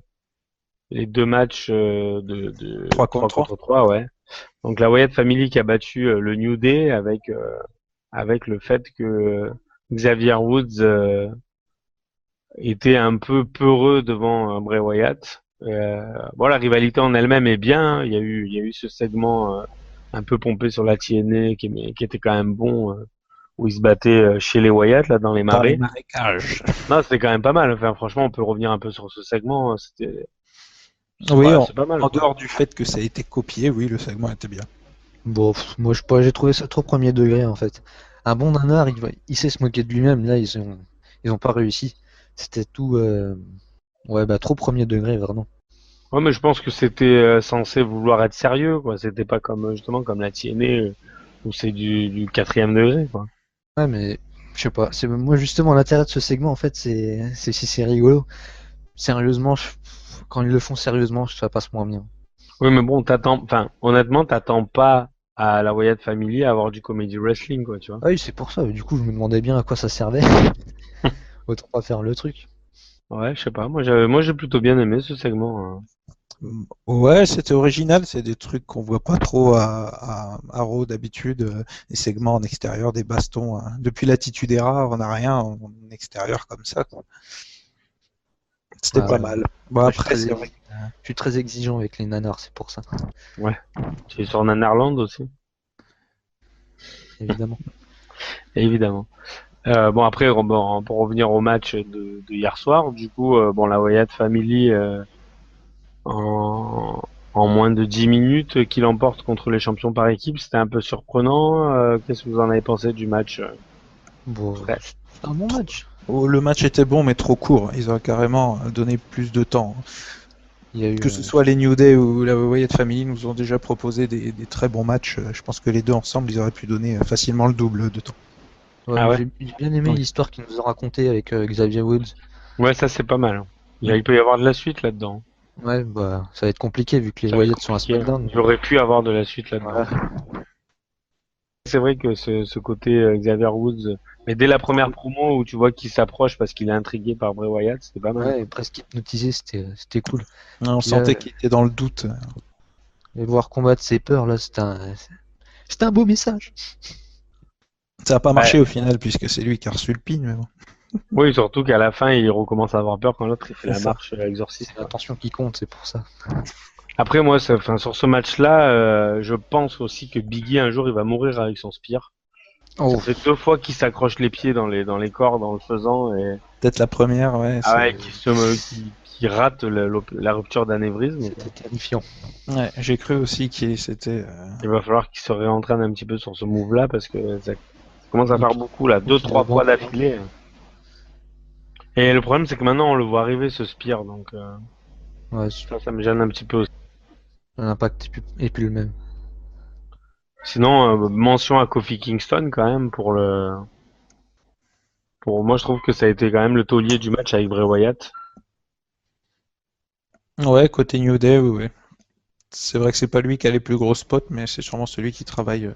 3 3 contre 3. contre 3, ouais. Donc, la Wyatt Family qui a battu le New Day avec le fait que Xavier Woods était un peu peureux devant Bray Wyatt. Bon, la rivalité en elle-même est bien, hein. Il y a eu ce segment un peu pompé sur la TNA qui était quand même bon, où ils se battaient chez les Wyatt, là, dans les Dans les marais. marécages. Non, c'était quand même pas mal. Enfin, franchement, on peut revenir un peu sur ce segment. Oui, Ouais, c'est pas mal, en quoi. dehors du fait que ça a été copié, oui, le segment était bien. Bon, moi je sais pas, j'ai trouvé ça trop premier degré en fait. Un bon nanar, il sait se moquer de lui-même. Là, ils ont pas réussi. C'était tout, ouais, bah trop premier degré vraiment. Ouais, mais je pense que c'était censé vouloir être sérieux, quoi. C'était pas comme, justement, comme la TNA, où c'est du 4e degré, quoi. Ouais, mais je sais pas. C'est moi justement l'intérêt de ce segment en fait, c'est si c'est rigolo. Sérieusement, quand ils le font sérieusement, ça passe moins bien. Oui, mais bon, honnêtement, t'attends pas à la Wyatt Family à avoir du comedy wrestling, quoi, tu vois. Ah oui, c'est pour ça. Du coup, je me demandais bien à quoi ça servait. Autant pas faire le truc. Ouais, je sais pas. Moi, j'ai plutôt bien aimé ce segment, hein. Ouais, c'était original, c'est des trucs qu'on voit pas trop à Raw d'habitude, des segments en extérieur, des bastons, hein. Depuis l'Attitude Era, on n'a rien en extérieur comme ça, quoi. C'était Ah pas ouais. mal. Bon, Moi, après, c'est vrai. je suis très exigeant avec les nanars, c'est pour ça, Tu es sur Nanarland aussi, évidemment. évidemment. Bon, après, pour revenir au match de hier soir, du coup, bon, la Wyatt Family, en, en moins de 10 minutes, qui l'emporte contre les champions par équipe, c'était un peu surprenant. Qu'est-ce que vous en avez pensé du match? Bon, Ouais. c'est un bon match. Oh, le match était bon, mais trop court. Ils auraient carrément donné plus de temps. Il y a eu, Que ce soit les New Day ou la Wyatt Family nous ont déjà proposé des très bons matchs. Je pense que les deux ensemble, ils auraient pu donner facilement le double de temps. ouais, Ah ouais? j'ai bien aimé Ouais. l'histoire qu'ils nous ont racontée avec Xavier Woods. Ouais, ça c'est pas mal, hein. Il peut y avoir de la suite là-dedans. Ouais, bah, ça va être compliqué vu que les Ça va être Wyatt sont à compliqué, hein. SmackDown. Il aurait pu avoir de la suite là-dedans. Voilà. C'est vrai que ce côté Xavier Woods, mais dès la première promo où tu vois qu'il s'approche parce qu'il est intrigué par Bray Wyatt, c'était pas mal. Ouais, presque hypnotisé, c'était cool. On Puis sentait là, qu'il était dans le doute. et voir combattre ses peurs, là, c'était un beau message. Ça n'a pas Ouais. marché au final, puisque c'est lui qui a reçu le pin. Mais bon. Oui, surtout qu'à la fin, il recommence à avoir peur quand l'autre il fait C'est la ça. marche exorciste. C'est l'intention qui compte, c'est pour ça. Après, moi, sur ce match-là, je pense aussi que Biggie un jour il va mourir avec son spear. Oh, Ça fait 2 fois qu'il s'accroche les pieds dans les cordes en le faisant et Peut-être la première, ouais. ah ouais, qui rate la rupture d'anévrisme. c'était terrifiant. Ouais, j'ai cru aussi qu'il c'était. Il va falloir qu'il se réentraîne un petit peu sur ce move-là parce que ça commence à faire beaucoup là, 2-3 fois d'affilée. Et le problème c'est que maintenant on le voit arriver ce spear, donc Ouais, ça me gêne un petit peu aussi. l'impact est plus le même. Sinon, mention à Kofi Kingston quand même pour moi je trouve que ça a été quand même le taulier du match avec Bray Wyatt. Ouais, côté New Day, oui. C'est vrai que c'est pas lui qui a les plus gros spots, mais c'est sûrement celui qui travaille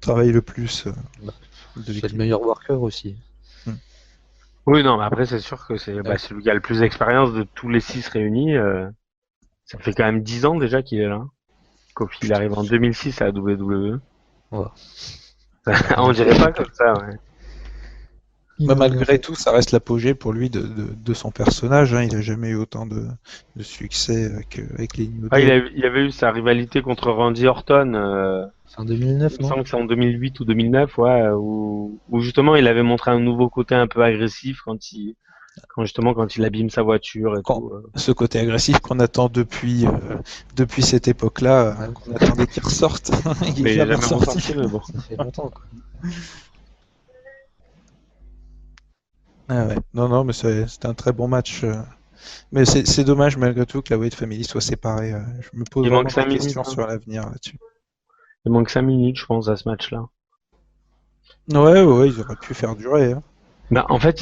le plus. De C'est le l'équipe. meilleur worker aussi. Oui, non, mais après c'est sûr que c'est celui qui a le plus d'expérience de tous les 6 réunis. Ça fait quand même 10 ans déjà qu'il est là. Kofi il arrive en 2006 à la WWE. Ouais. On dirait pas comme ça, ouais. Bah, malgré tout, ça reste l'apogée pour lui de son personnage, hein. Il a jamais eu autant de succès avec les New Ah, Day. il avait eu sa rivalité contre Randy Orton. C'est en 2009, Il me non? semble que c'est en 2008 ou 2009, ouais, où justement il avait montré un nouveau côté un peu agressif quand il abîme sa voiture et Quand- tout. Ce côté agressif qu'on attend depuis cette époque-là, Ouais. qu'on attendait qu'il ressorte. Il Mais est il a jamais jamais ressorti. ressorti, mais bon. Ça fait longtemps, quoi. Ah ouais. Non, mais c'était un très bon match. Mais c'est dommage malgré tout que la Wyatt Family soit séparée. Je me pose Il vraiment manque 5 des questions minutes, hein. sur l'avenir là-dessus. Il manque 5 minutes, je pense, à ce match-là. Ouais, ils auraient pu faire durer, hein. Bah, en fait,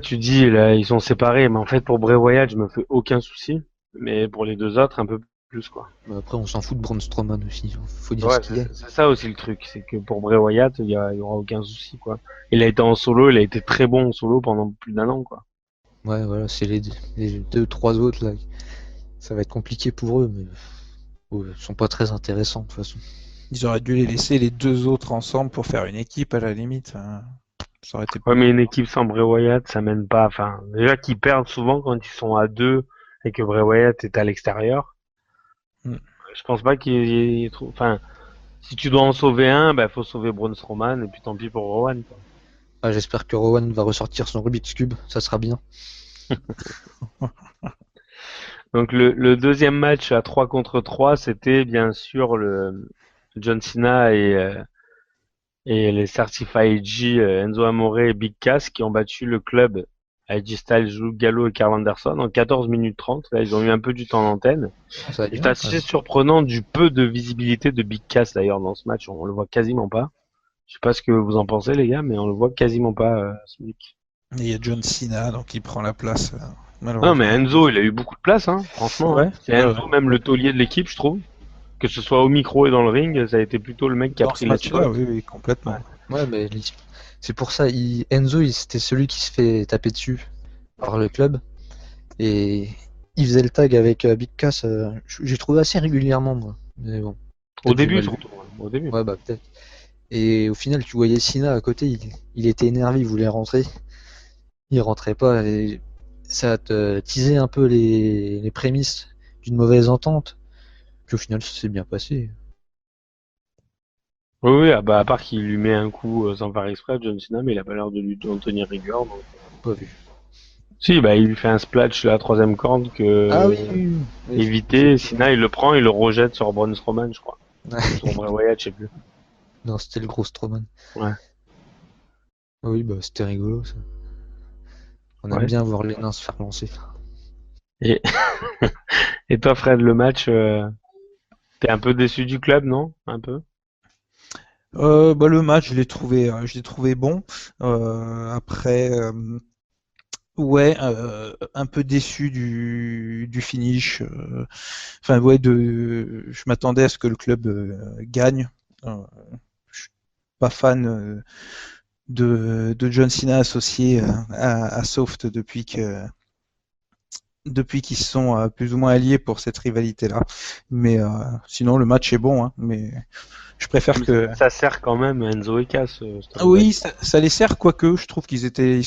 tu dis, là, ils sont séparés, mais en fait, pour Bray Wyatt, je me fais aucun souci. Mais pour les deux autres, un peu plus, quoi. Mais après, on s'en fout de Braun Strowman aussi. Faut dire Ouais, ce qu'il est. c'est ça aussi le truc, c'est que pour Bray Wyatt, il y aura aucun souci, quoi. Il a été en solo, il a été très bon en solo pendant plus d'1 an, quoi. Ouais, voilà, c'est les deux, trois autres là. Ça va être compliqué pour eux, mais ouais, ils sont pas très intéressants de toute façon. Ils auraient dû les laisser les deux autres ensemble pour faire une équipe à la limite, hein. Ça aurait été Ouais, mais une équipe sans Bray Wyatt, ça mène pas. Enfin, déjà qu'ils perdent souvent quand ils sont à 2 et que Bray Wyatt est à l'extérieur. Mm. Je pense pas qu'il y ait trop. Enfin, si tu dois en sauver un, bah faut sauver Braun Strowman et puis tant pis pour Rowan, quoi. Ah, j'espère que Rowan va ressortir son Rubik's Cube, ça sera bien. Donc le deuxième match à 3 contre 3, c'était bien sûr le John Cena et les Certified G, Enzo Amore et Big Cass qui ont battu le club AJ Styles, Luke Gallo et Karl Anderson en 14 minutes 30. Là, ils ont eu un peu du temps d'antenne. Ça va être C'est bien, assez surprenant du peu de visibilité de Big Cass d'ailleurs dans ce match. On le voit quasiment pas. Je sais pas ce que vous en pensez les gars, mais on le voit quasiment pas ce mec. Et il y a John Cena, donc il prend la place malheureusement. Non, mais Enzo, il a eu beaucoup de place, hein, franchement. Ouais, Hein. C'est Enzo, ouais. même le taulier de l'équipe, je trouve. Que ce soit au micro et dans le ring, ça a été plutôt le mec qui a Dans pris ce les match-là, spots. oui, oui, Ouais. complètement. Ouais, mais c'est pour ça, Enzo, c'était celui qui se fait taper dessus par le club. Et il faisait le tag avec Big Cass. J'ai trouvé assez régulièrement, moi. Mais bon, Au peut-être j'ai début, mal vu. surtout. Hein, au début. Ouais, bah peut-être. Et au final, tu voyais Sina à côté, il était énervé, il voulait rentrer. Il rentrait pas. Et ça te teasait un peu les prémices d'une mauvaise entente. Puis au final, ça s'est bien passé. Oui, oui, ah bah, à part qu'il lui met un coup sans faire exprès, John Cena, mais il a pas l'air de lui d'en tenir rigueur. Donc. Pas vu. Si, bah, il lui fait un splash à la troisième corde Ah que oui, oui, oui. Oui, éviter. Cena, il le prend, il le rejette sur Braun Strowman, je crois. Ou sur Bray Wyatt, je sais plus. Non, c'était le gros Strowman. Ouais. Ah oui, bah c'était rigolo ça. On aime Ouais. bien voir les nains se faire lancer. Et, et toi, Fred, le match, t'es un peu déçu du club, non? Un peu? Bah, le match, je l'ai trouvé bon. Après, ouais, un peu déçu du finish. Enfin, ouais, je m'attendais à ce que le club gagne. Je suis pas fan de John Cena associé à Soft depuis qu'ils sont plus ou moins alliés pour cette rivalité-là. Mais sinon, le match est bon, hein, mais je préfère Mais que. ça sert quand même Enzo et Cass, cette Ah oui, rivalité. ça les sert, quoique je trouve ils étaient Ouais,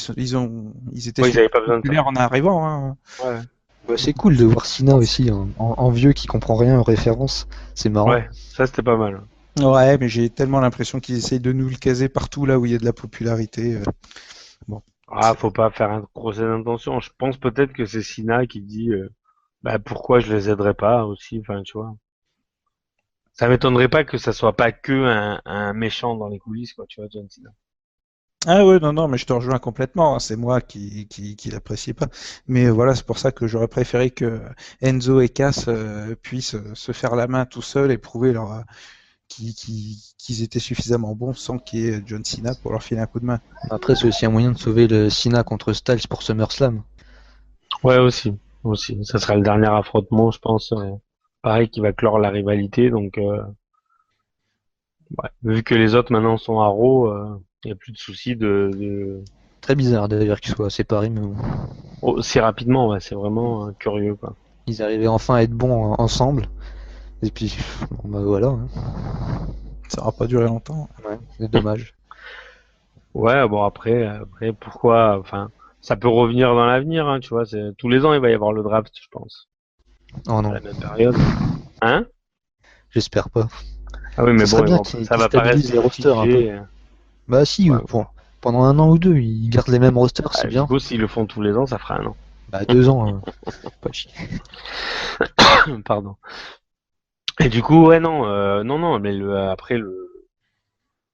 ils super avaient pas besoin de ça. populaires en arrivant. Hein. Ouais. Bah, c'est cool de voir Sina aussi en vieux qui comprend rien aux références. C'est marrant. Ouais, ça c'était pas mal. Ouais, mais j'ai tellement l'impression qu'ils essayent de nous le caser partout là où il y a de la popularité. Bon, Ah, c'est- faut pas faire un procès d'intention. Je pense peut-être que c'est Sina qui dit bah pourquoi je les aiderais pas aussi, enfin tu vois. Ça m'étonnerait pas que ça soit pas que un méchant dans les coulisses, quoi, tu vois, John Cena. Ah ouais, non, non, mais je te rejoins complètement. Hein. C'est moi qui l'apprécie pas. Mais voilà, c'est pour ça que j'aurais préféré que Enzo et Cass puissent se faire la main tout seuls et prouver qu'ils étaient suffisamment bons sans qu'il y ait John Cena pour leur filer un coup de main. Après, c'est aussi un moyen de sauver le Sina contre Styles pour SummerSlam. Ouais, aussi, aussi. Ça sera le dernier affrontement, je pense. Pareil, qui va clore la rivalité. Donc, ouais. Vu que les autres maintenant sont à Raw, il y a plus de soucis de... Très bizarre d'ailleurs qu'ils soient séparés, mais bon. aussi rapidement. Ouais, c'est vraiment curieux, quoi. Ils arrivaient enfin à être bons ensemble. Et puis, bon, bah voilà. Hein. Ça aura pas duré longtemps. Ouais, c'est dommage. Ouais, bon après, pourquoi? Enfin, ça peut revenir dans l'avenir, hein, tu vois. Tous les ans, il va y avoir le draft, je pense, Oh à non, la même période. Hein? j'espère pas. Ah oui, mais Ça serait bon, bien qu'ils ça va pas stabilisent rester les rosters un peu. figé. Bah si, Ouais, pendant un an ou deux, ils gardent les mêmes rosters, c'est ouais, du bien. coup, s'ils le font tous les ans, ça fera un an. Bah 2 ans, hein. Pas chier. Pardon. Et du coup, ouais, non, non, non, mais après,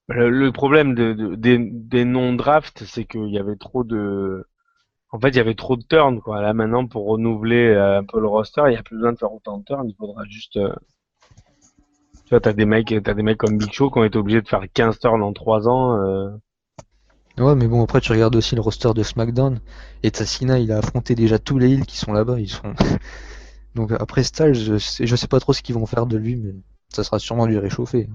le problème des non-drafts, c'est qu'il y avait trop de... En fait, il y avait trop de turns, quoi. Là, maintenant, pour renouveler un peu le roster, il n'y a plus besoin de faire autant de turns, il faudra juste... Tu vois, t'as des mecs comme Big Show qui ont été obligés de faire 15 turns en 3 ans. Ouais, mais bon, après, tu regardes aussi le roster de SmackDown. Et Tassina, il a affronté déjà tous les heels qui sont là-bas. Ils sont... Donc après Styles, je sais pas trop ce qu'ils vont faire de lui, mais ça sera sûrement du réchauffé.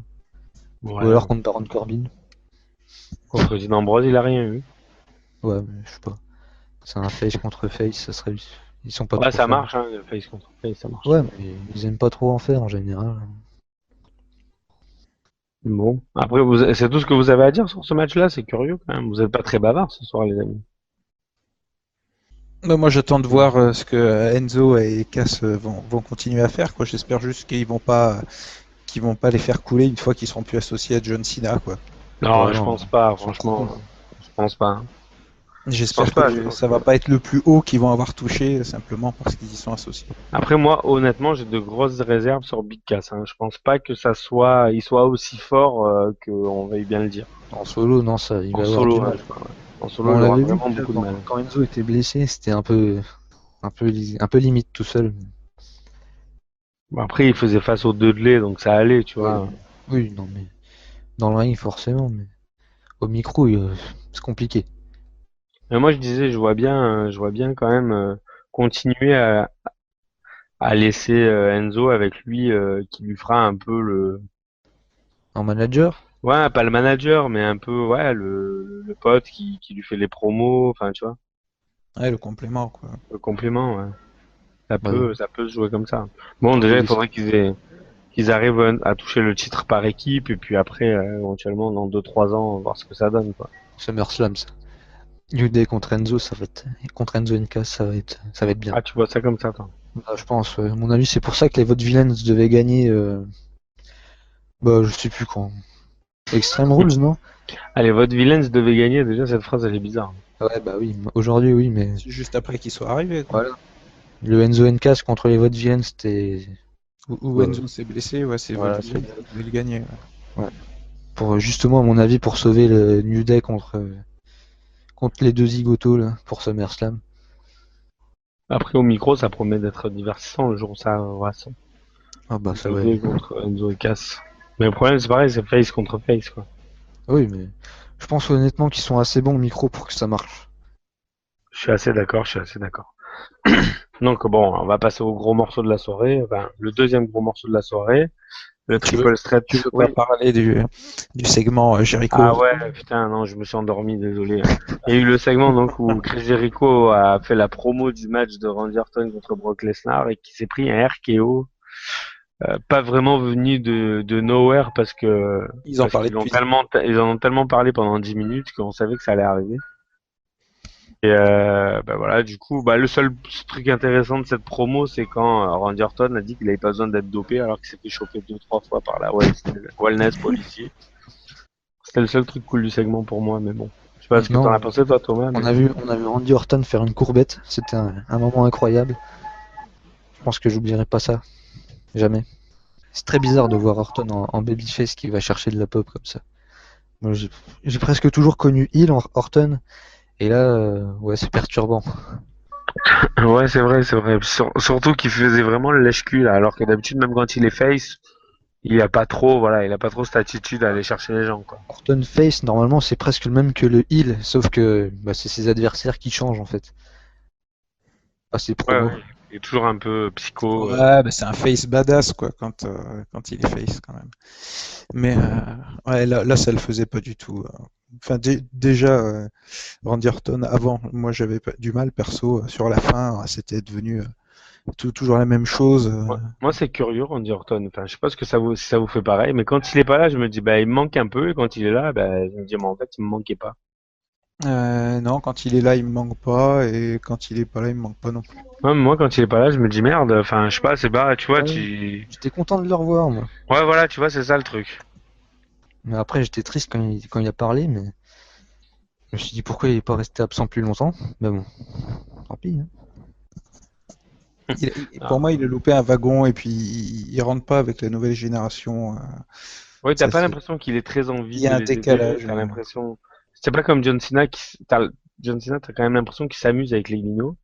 Ou Ouais. alors contre Baron Corbin. Contre Dean Ambrose, il a rien eu. Ouais, mais je sais pas. C'est un face contre face, ça serait... Ils sont pas Ouais, trop ça fans. marche, hein, le face contre face, ça marche. Ouais, mais ils aiment pas trop en faire en général. Bon. Après, c'est tout ce que vous avez à dire sur ce match-là, c'est curieux quand même. Vous êtes pas très bavard ce soir, les amis. Bah, moi, j'attends de voir ce que Enzo et Cass vont continuer à faire. Quoi. J'espère juste qu'ils vont pas les faire couler une fois qu'ils seront plus associés à John Cena. Quoi. Non, Ouais, je non, pense pas, ils sont trop franchement. Je pense pas. Hein. J'espère Je pense pas, je que pense ça va pas être le plus haut qu'ils vont avoir touché simplement parce qu'ils y sont associés. Après, moi, honnêtement, j'ai de grosses réserves sur Big Cass. Hein. Je pense pas que il soit aussi fort qu'on veuille bien le dire. En solo, non, ça, il En va avoir du solo, hein, mal. je crois, ouais. En solo, On il aura l'avait vu vraiment beaucoup de mal. quand Enzo était blessé, c'était un peu limite tout seul. Bon, après, il faisait face aux Dudley, donc ça allait, tu Oui, vois. oui, non, mais dans le ring, forcément, mais au micro, c'est compliqué. Mais moi, je disais, je vois bien quand même continuer à laisser Enzo avec lui, qui lui fera un peu En manager? ouais, pas le manager, mais un peu, ouais, le pote qui lui fait les promos, enfin, tu vois, Ouais, le complément, quoi. le complément, ouais. Bah, oui. Ça peut se jouer comme ça. Bon, Pour déjà, il jouer faudrait qu'ils arrivent à toucher le titre par équipe, et puis après, éventuellement, dans 2 3 ans, voir ce que ça donne, quoi. SummerSlam, ça. New Day contre Enzo, ça va être. Contre Enzo NK, ça va être bien. Ah, tu vois ça comme ça, toi. Bah, je pense, ouais. À mon avis, c'est pour ça que les Vaudevillains devaient gagner. Bah, je sais plus quand. Extreme Rules, non? Allez, votre villain devait gagner, déjà, cette phrase, elle est bizarre. Ouais, bah oui. Aujourd'hui, oui, mais. C'est juste après qu'il soit arrivé, quoi. Voilà. Le Enzo NK contre les Vaudevillains, c'était. Où Enzo s'est blessé, ouais, c'est Voilà, Vaudevillains c'est- qui devait le gagner. Ouais. Pour justement, à mon avis, pour sauver le New Day contre les deux zigotos là, pour SummerSlam. Après, au micro, ça promet d'être divertissant le jour où ça va se Ah bah ça jouer ouais. contre Enzo et Cass. Mais le problème, c'est pareil, c'est face contre face, quoi. Oui, mais je pense honnêtement qu'ils sont assez bons au micro pour que ça marche. Je suis assez d'accord, je suis assez d'accord. Donc bon, on va passer au gros morceau de la soirée, enfin, le deuxième gros morceau de la soirée, le Tu veux, triple threat. tu veux Oui. pas parler du segment Jericho? Ah ouais, putain, non, je me suis endormi, désolé. Il y a eu le segment donc où Chris Jericho a fait la promo du match de Randy Orton contre Brock Lesnar et qui s'est pris un RKO, pas vraiment venu de nowhere Ils en parce parlaient qu'ils ont depuis. ils en ont tellement parlé pendant 10 minutes qu'on savait que ça allait arriver. Et bah voilà, du coup, bah le seul truc intéressant de cette promo, c'est quand Randy Orton a dit qu'il avait pas besoin d'être dopé alors qu'il s'est fait choper 2 3 fois par la wellness policy. C'était le seul truc cool du segment pour moi, mais bon. Je sais pas ce que t'en Non, as pensé toi, Thomas, mais... on a vu Randy Orton faire une courbette. C'était un moment incroyable. Je pense que j'oublierai pas ça. Jamais. C'est très bizarre de voir Orton en babyface qui va chercher de la pop comme ça. Moi, j'ai presque toujours connu Hill Orton. Et là, ouais, c'est perturbant. Ouais, c'est vrai, c'est vrai. Surtout qu'il faisait vraiment le lèche-cul, là, alors que d'habitude, même quand il est face, il a pas trop, voilà, il a pas trop cette attitude à aller chercher les gens, quoi. Orton face, normalement, c'est presque le même que le Hill, sauf que bah, c'est ses adversaires qui changent en fait. Ah, c'est Ouais, promo. ouais. Il est toujours un peu psycho. Ouais, bah c'est un face badass, quoi, quand il est face, quand même. Mais ouais, là, ça le faisait pas du tout. Enfin, déjà, Randy Orton, avant, moi j'avais du mal, perso, sur la fin, c'était devenu toujours la même chose. Ouais. Moi, c'est curieux, Randy Orton. Enfin, je sais pas ce que si ça vous fait pareil, mais quand il est pas là, je me dis, bah, il me manque un peu, et quand il est là, bah, je me dis, mais en fait, il me manquait pas. Non, quand il est là, il me manque pas, et quand il est pas là, il me manque pas non plus. Ouais, mais moi, quand il est pas là, je me dis, merde, enfin, je sais pas, c'est pas, tu vois, Ouais, j'étais content de le revoir, moi. ouais, voilà, tu vois, c'est ça le truc. Mais après, j'étais triste quand il a parlé, mais je me suis dit pourquoi il est pas resté absent plus longtemps. Mais bon, tant pis. Hein. Pour moi, il a loupé un wagon, et puis il rentre pas avec la nouvelle génération. Ouais, t'as Ça, pas c'est- l'impression qu'il est très il envie y de a un les aider, décalage. t'as l'impression, c'est pas comme John Cena John Cena, t'as quand même l'impression qu'il s'amuse avec les minots,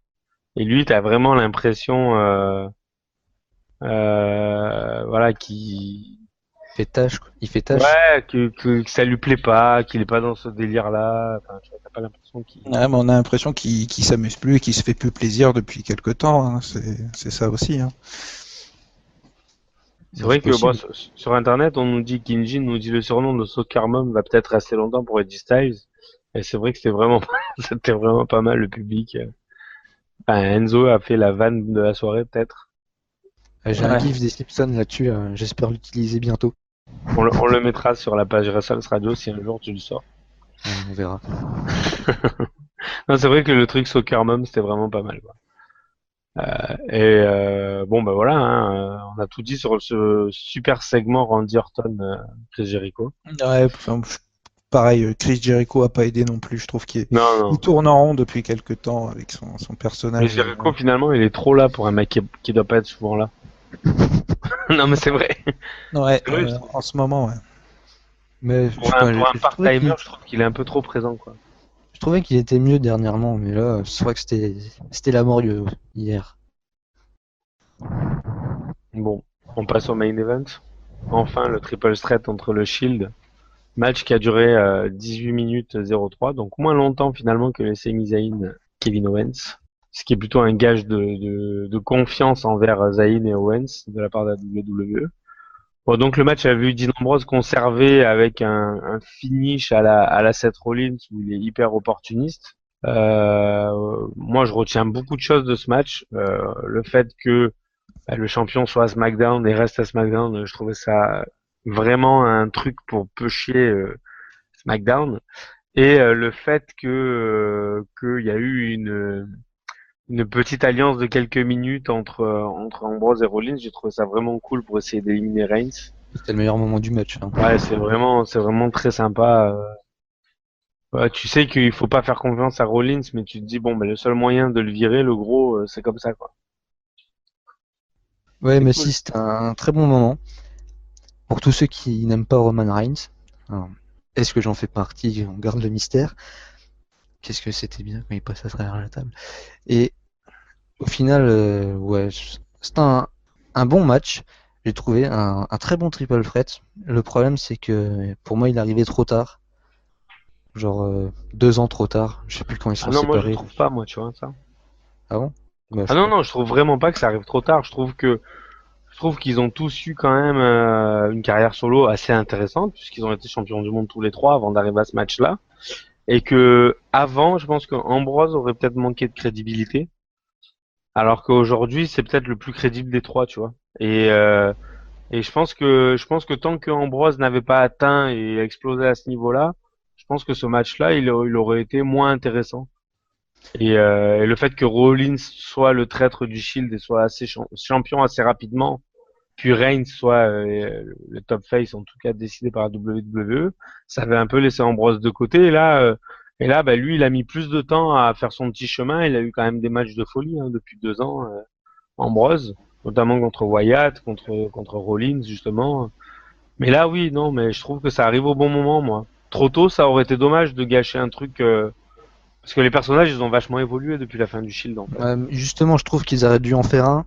et lui, t'as vraiment l'impression, voilà, Il fait tâche, quoi. Il fait tâche. ouais, que ça lui plaît pas, qu'il est pas dans ce délire-là, enfin, tu vois, t'as pas l'impression qu'il... Ouais, mais on a l'impression qu'il s'amuse plus et qu'il se fait plus plaisir depuis quelque temps. Hein. C'est ça aussi. Hein. C'est Bon, vrai c'est que bon, possible. sur Internet, on nous dit qu'Injin nous dit le surnom de Soccer Mom va peut-être rester longtemps pour Eddie Styles. Et c'est vrai que c'était vraiment, c'était vraiment pas mal le public. Enfin, Enzo a fait la vanne de la soirée peut-être. J'ai un Ouais. gif des Simpsons là-dessus, j'espère l'utiliser bientôt. On le mettra sur la page Wrestles Radio si un jour tu le sors. On verra. Non, c'est vrai que le truc Soccer Mom c'était vraiment pas mal, quoi. Bon bah voilà, hein, on a tout dit sur ce super segment Randy Orton, Chris Jericho. Ouais, enfin, pareil, Chris Jericho a pas aidé non plus. Je trouve qu'il Non, non. il tourne en rond depuis quelque temps avec son Mais personnage. Jericho finalement il est trop là pour un mec qui doit pas être souvent là. Non mais c'est vrai. Ouais, C'est vrai, je trouve. en ce moment, ouais. Mais je sais Pour pas, un je trouvais part-timer, qu'il je trouve qu'il est un peu trop présent, quoi. je trouvais qu'il était mieux dernièrement, mais là, c'est vrai que c'était laborieux hier. Bon, on passe au main event. Enfin, le triple threat entre le Shield. Match qui a duré 18 minutes 03, donc moins longtemps finalement que les Sami Zayn Kevin Owens. ce qui est plutôt un gage de confiance envers Zayn et Owens de la part de la WWE. Bon, donc le match a vu Dean Ambrose conserver avec un finish à la Seth Rollins où il est hyper opportuniste. Moi, je retiens beaucoup de choses de ce match. Le fait que le champion soit à SmackDown et reste à SmackDown, je trouvais ça vraiment un truc pour pusher SmackDown. Et le fait que qu'il y a eu une petite alliance de quelques minutes entre Ambrose et Rollins, j'ai trouvé ça vraiment cool pour essayer d'éliminer Reigns. C'était le meilleur moment du match. Hein. Ouais, c'est vraiment très sympa. Ouais, tu sais qu'il faut pas faire confiance à Rollins, mais tu te dis bon, le seul moyen de le virer, le gros, c'est comme ça, quoi. Ouais, C'est mais cool. si, c'était un très bon moment. Pour tous ceux qui n'aiment pas Roman Reigns, alors, est-ce que j'en fais partie? On garde le mystère. Qu'est-ce que c'était bien quand il passe à travers la table. Et au final, ouais, c'est un bon match. J'ai trouvé un très bon triple threat. Le problème, c'est que pour moi, il est arrivé trop tard. Genre 2 ans trop tard. Je sais plus quand ils Ah sont non, moi je séparés. trouve pas, moi, tu vois ça. Ah bon? Bah, Ah je non, crois. non, je trouve vraiment pas que ça arrive trop tard. Je trouve qu'ils ont tous eu quand même une carrière solo assez intéressante puisqu'ils ont été champions du monde tous les trois avant d'arriver à ce match-là. Et que avant, je pense que Ambrose aurait peut-être manqué de crédibilité, alors qu'aujourd'hui c'est peut-être le plus crédible des trois, tu vois. Et je pense que tant que Ambrose n'avait pas atteint et explosé à ce niveau-là, je pense que ce match-là il aurait été moins intéressant. Et le fait que Rollins soit le traître du Shield et soit assez champion assez rapidement, puis Reigns soit le top face en tout cas décidé par la WWE, ça avait un peu laissé Ambrose de côté. Et là, lui, il a mis plus de temps à faire son petit chemin. Il a eu quand même des matchs de folie depuis 2 ans, Ambrose, notamment contre Wyatt, contre Rollins justement. Mais là, oui, non, mais je trouve que ça arrive au bon moment, moi. Trop tôt, ça aurait été dommage de gâcher un truc. Parce que les personnages, ils ont vachement évolué depuis la fin du Shield, en fait. Justement, je trouve qu'ils auraient dû en faire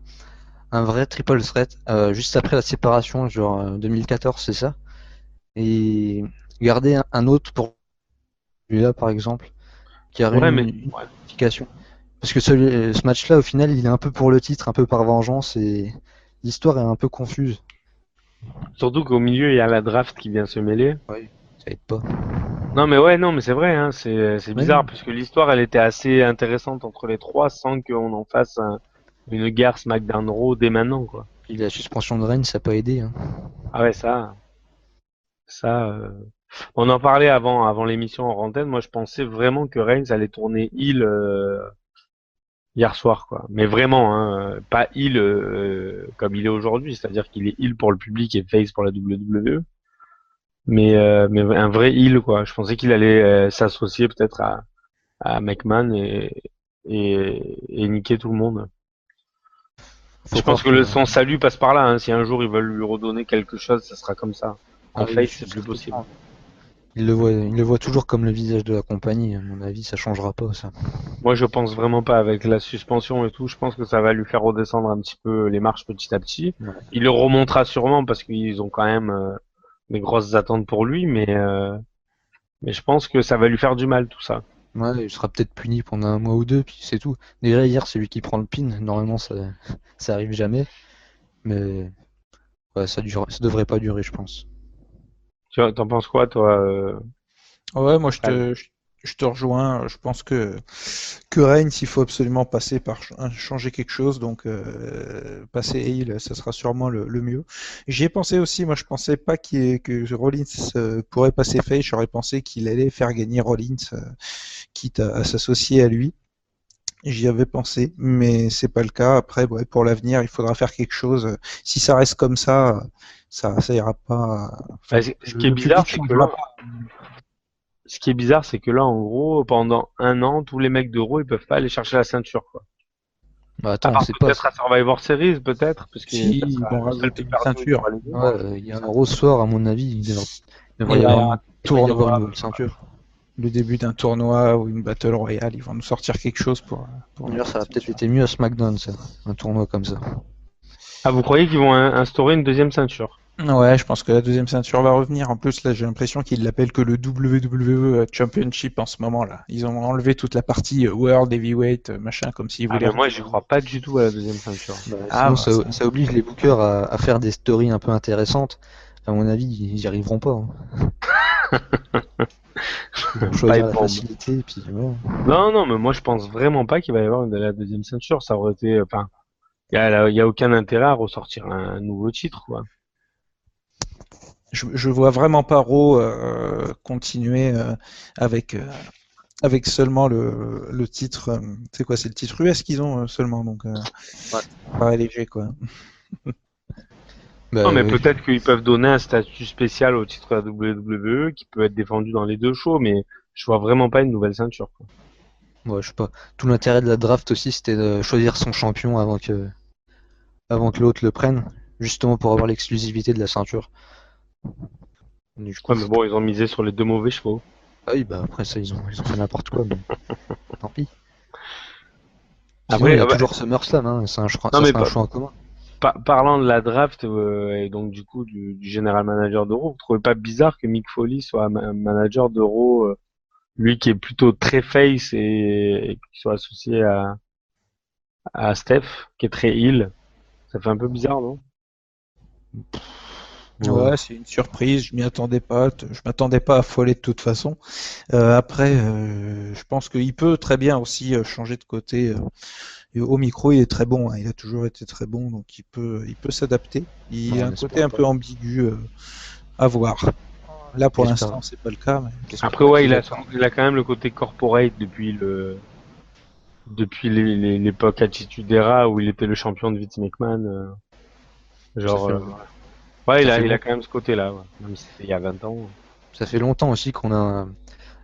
un vrai triple threat, juste après la séparation, genre 2014, c'est ça? Et garder un autre pour celui-là, par exemple, qui a Ouais, une mais ouais. unification. Parce que ce match-là, au final, il est un peu pour le titre, un peu par vengeance, et l'histoire est un peu confuse. Surtout qu'au milieu, il y a la draft qui vient se mêler. Ouais, ça aide pas. Non, mais ouais, non, mais c'est vrai, hein, c'est Ouais, bizarre, parce que l'histoire, elle était assez intéressante entre les trois, sans qu'on en fasse une guerre SmackDown Raw dès maintenant, quoi. puis la suspension de Reigns, ça n'a pas aidé. Hein. Ah ouais, ça, on en parlait avant l'émission en antenne. Moi, je pensais vraiment que Reigns allait tourner heel hier soir, quoi. Mais vraiment, hein, pas heel comme il est aujourd'hui, c'est-à-dire qu'il est heel pour le public et face pour la WWE. Mais un vrai heel, quoi. Je pensais qu'il allait s'associer peut-être à McMahon et niquer tout le monde. Faut Je pense croire que son salut passe par là, hein. Si un jour ils veulent lui redonner quelque chose, ça sera comme ça. En Ah oui, face, c'est plus possible. il le voit toujours comme le visage de la compagnie. À mon avis, ça changera pas, ça. Moi, je pense vraiment pas avec la suspension et tout. Je pense que ça va lui faire redescendre un petit peu les marches petit à petit. Ouais. Il le remontera sûrement parce qu'ils ont quand même des grosses attentes pour lui, mais je pense que ça va lui faire du mal tout ça. Ouais, il sera peut-être puni pendant 1 mois ou 2, puis c'est tout. Déjà, hier, c'est lui qui prend le pin. Normalement, ça arrive jamais. Mais ouais, ça devrait pas durer, je pense. T'en penses quoi, toi Ouais, moi Fred je te rejoins. Je pense que Reigns, il faut absolument passer par changer quelque chose. Donc passer heel, ça sera sûrement le mieux. J'y ai pensé aussi. Moi, je pensais pas que Rollins pourrait passer face. J'aurais pensé qu'il allait faire gagner Rollins, quitte à s'associer à lui. J'y avais pensé, mais c'est pas le cas. Après, ouais, pour l'avenir, il faudra faire quelque chose. Si ça reste comme ça ira pas. Enfin, ce qui est le bizarre, public c'est que changera là, pas. ce qui est bizarre, c'est que là, en gros, pendant 1 an, tous les mecs de Raw, ils peuvent pas aller chercher la ceinture, quoi. Bah À attends, on part sait pas. peut-être à Survivor Series, peut-être, parce que Si, ça ils sera vont le seul rajouter une pay-per-view où il y ceinture. aura les deux. Ouais, il y a un gros soir, à mon avis, il devrait Il y va y avoir un il va y tournoi avoir de ceinture. le début d'un tournoi ou une battle royale. Ils vont nous sortir quelque chose pour D'ailleurs, mettre ça la a peut-être ceinture. été mieux à SmackDown, ça. Un tournoi comme ça. Ah, vous croyez qu'ils vont instaurer une deuxième ceinture? Ouais, je pense que la deuxième ceinture va revenir. En plus, là, j'ai l'impression qu'ils l'appellent que le WWE Championship en ce moment là. Ils ont enlevé toute la partie World Heavyweight, machin, comme s'ils Ah, voulaient mais moi, redonner. j'y crois pas du tout à la deuxième ceinture. Ah, Sinon, bah, ça- ça oblige les bookers à faire des stories un peu intéressantes. À mon avis, ils n'y arriveront pas. Hein. Ils vont choisir la Pipe bomb. facilité, et puis voilà. Non, non, mais moi, je pense vraiment pas qu'il va y avoir la deuxième ceinture. Ça aurait été, enfin, il y a aucun intérêt à ressortir un nouveau titre, quoi. je vois vraiment pas Raw continuer avec avec seulement le titre. C'est quoi? C'est le titre US qu'ils ont seulement, donc Ouais. pas léger quoi. Bah, Non, mais peut-être qu'ils peuvent donner un statut spécial au titre de la WWE qui peut être défendu dans les deux shows, mais je vois vraiment pas une nouvelle ceinture, quoi. ouais, je sais pas. Tout l'intérêt de la draft aussi, c'était de choisir son champion avant que l'autre le prenne, justement pour avoir l'exclusivité de la ceinture. Du coup, Ouais, mais bon, ils ont misé sur les deux mauvais chevaux. ah oui, bah après ça, ils ont fait n'importe quoi, mais tant pis. Sinon, Après, il y a bah, toujours SummerSlam, hein, c'est un choix, non, ça mais sera un choix en commun. parlant de la draft et donc du coup du général manager d'Euro, vous trouvez pas bizarre que Mick Foley soit un manager d'Euro, lui qui est plutôt très face et qui soit associé à Steph, qui est très heel? Ça fait un peu bizarre, non? Ouais, c'est une surprise. Je m'y attendais pas. Je m'attendais pas à Foley de toute façon. Après, je pense qu'il peut très bien aussi changer de côté. Et au micro, il est très bon. Hein. Il a toujours été très bon, donc il peut s'adapter. Il Ouais, a un on côté espère un pas. peu ambigu à voir. Là, pour J'espère. l'instant, c'est pas le cas. Mais... Après, ouais, il a quand même le côté corporate depuis l'époque Attitude Era où il était le champion de Vince McMahon. Ça Genre, fait, ouais, ça fait il a long- quand même ce côté-là, ouais. Même si c'était il y a 20 ans. ça fait longtemps aussi qu'on a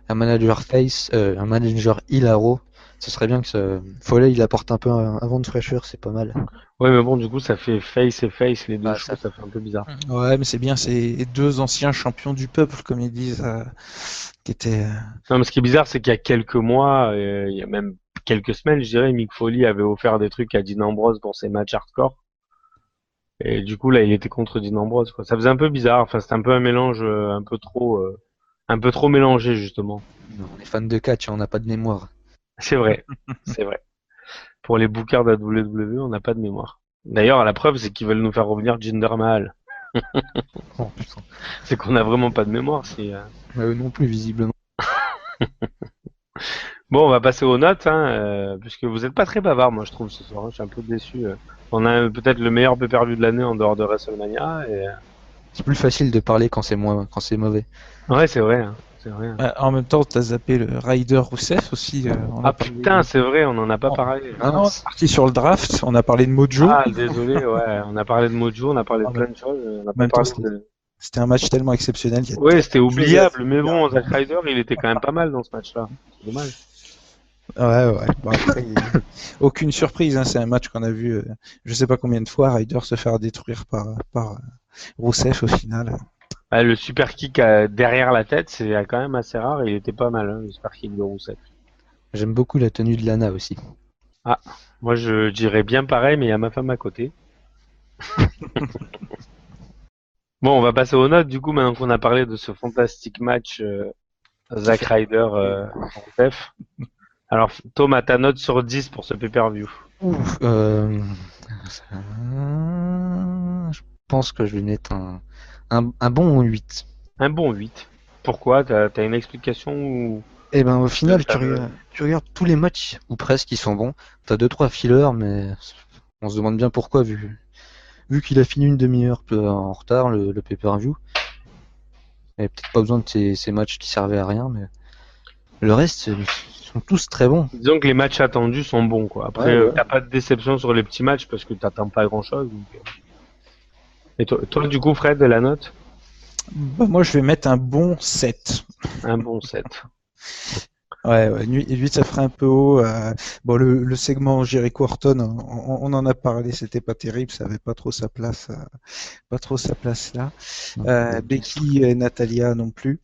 un manager face, un manager heel à Raw. Ce serait bien que Foley il apporte un peu un vent de fraîcheur, c'est pas mal. Ouais, mais bon, du coup, ça fait face et face, les deux Bah, shows, ça fait un peu bizarre. Ouais, mais c'est bien. C'est deux anciens champions du peuple, comme ils disent, qui étaient. Non, mais ce qui est bizarre, c'est qu'il y a quelques mois, il y a même quelques semaines, je dirais, Mick Foley avait offert des trucs à Dean Ambrose pour ses matchs hardcore. Et du coup, là, il était contre Dean Ambrose, quoi. Ça faisait un peu bizarre. Enfin, c'était un peu un mélange un peu trop mélangé, justement. Non, on est fan de catch, on n'a pas de mémoire. C'est vrai. C'est vrai. Pour les bookers de la WWE, on n'a pas de mémoire. D'ailleurs, la preuve, c'est qu'ils veulent nous faire revenir Jinder Mahal. Oh putain. C'est qu'on a vraiment pas de mémoire. Eux non plus, visiblement. Bon, on va passer aux notes, hein, puisque vous êtes pas très bavard, moi, je trouve, ce soir. Hein. Je suis un peu déçu. On a peut-être le meilleur pay-per-view de l'année en dehors de WrestleMania. C'est plus facile de parler quand c'est mauvais. Ouais, c'est vrai. Hein. C'est vrai. Hein. En même temps, t'as zappé le Ryder Rousseff aussi. On a Ah parlé- putain, c'est vrai, on en a pas Oh. parlé. Ah non, on est parti sur le draft. On a parlé de Mojo. Ah, désolé, ouais. On a parlé de Mojo, on a parlé de Ah, plein de choses. On a en pas même temps, parlé de... C'était un match tellement exceptionnel. Il y a Ouais, c'était tellement de choses à oubliable, dire. mais bon, Zack Ryder, il était quand même pas mal dans ce match-là. C'est dommage. Ouais. Bon, après, aucune surprise. Hein. C'est un match qu'on a vu, je sais pas combien de fois, Ryder se faire détruire par Rousseff au final. Ah, le super kick derrière la tête, c'est quand même assez rare. Il était pas mal, hein, le super kick de Rousseff. J'aime beaucoup la tenue de Lana aussi. Moi, je dirais bien pareil, mais il y a ma femme à côté. Bon, on va passer aux notes, du coup, maintenant qu'on a parlé de ce fantastique match Zack Ryder Rousseff. Alors, Thomas, ta note sur 10 pour ce pay-per-view. Ouf, je pense que je vais mettre un bon 8. Un bon 8. Pourquoi? T'as une explication ou... Et ben au final, Ça me- tu regardes tous les matchs, ou presque, ils sont bons. T'as 2-3 fillers, mais on se demande bien pourquoi, vu qu'il a fini une demi-heure en retard, le pay-per-view. Il n'y avait peut-être pas besoin de ces matchs qui servaient à rien, mais le reste, ils sont tous très bons. Disons que les matchs attendus sont bons, quoi. Après, Ouais. t'as pas de déception sur les petits matchs parce que t'attends pas grand-chose. Et toi, du coup, Fred, la note? Bah, moi, je vais mettre un bon 7. Un bon 7. Ouais, 8, ça ferait un peu haut. Bon, le segment Jericho Orton, on en a parlé, c'était pas terrible, ça avait pas trop sa place, là. Becky et Natalia non plus.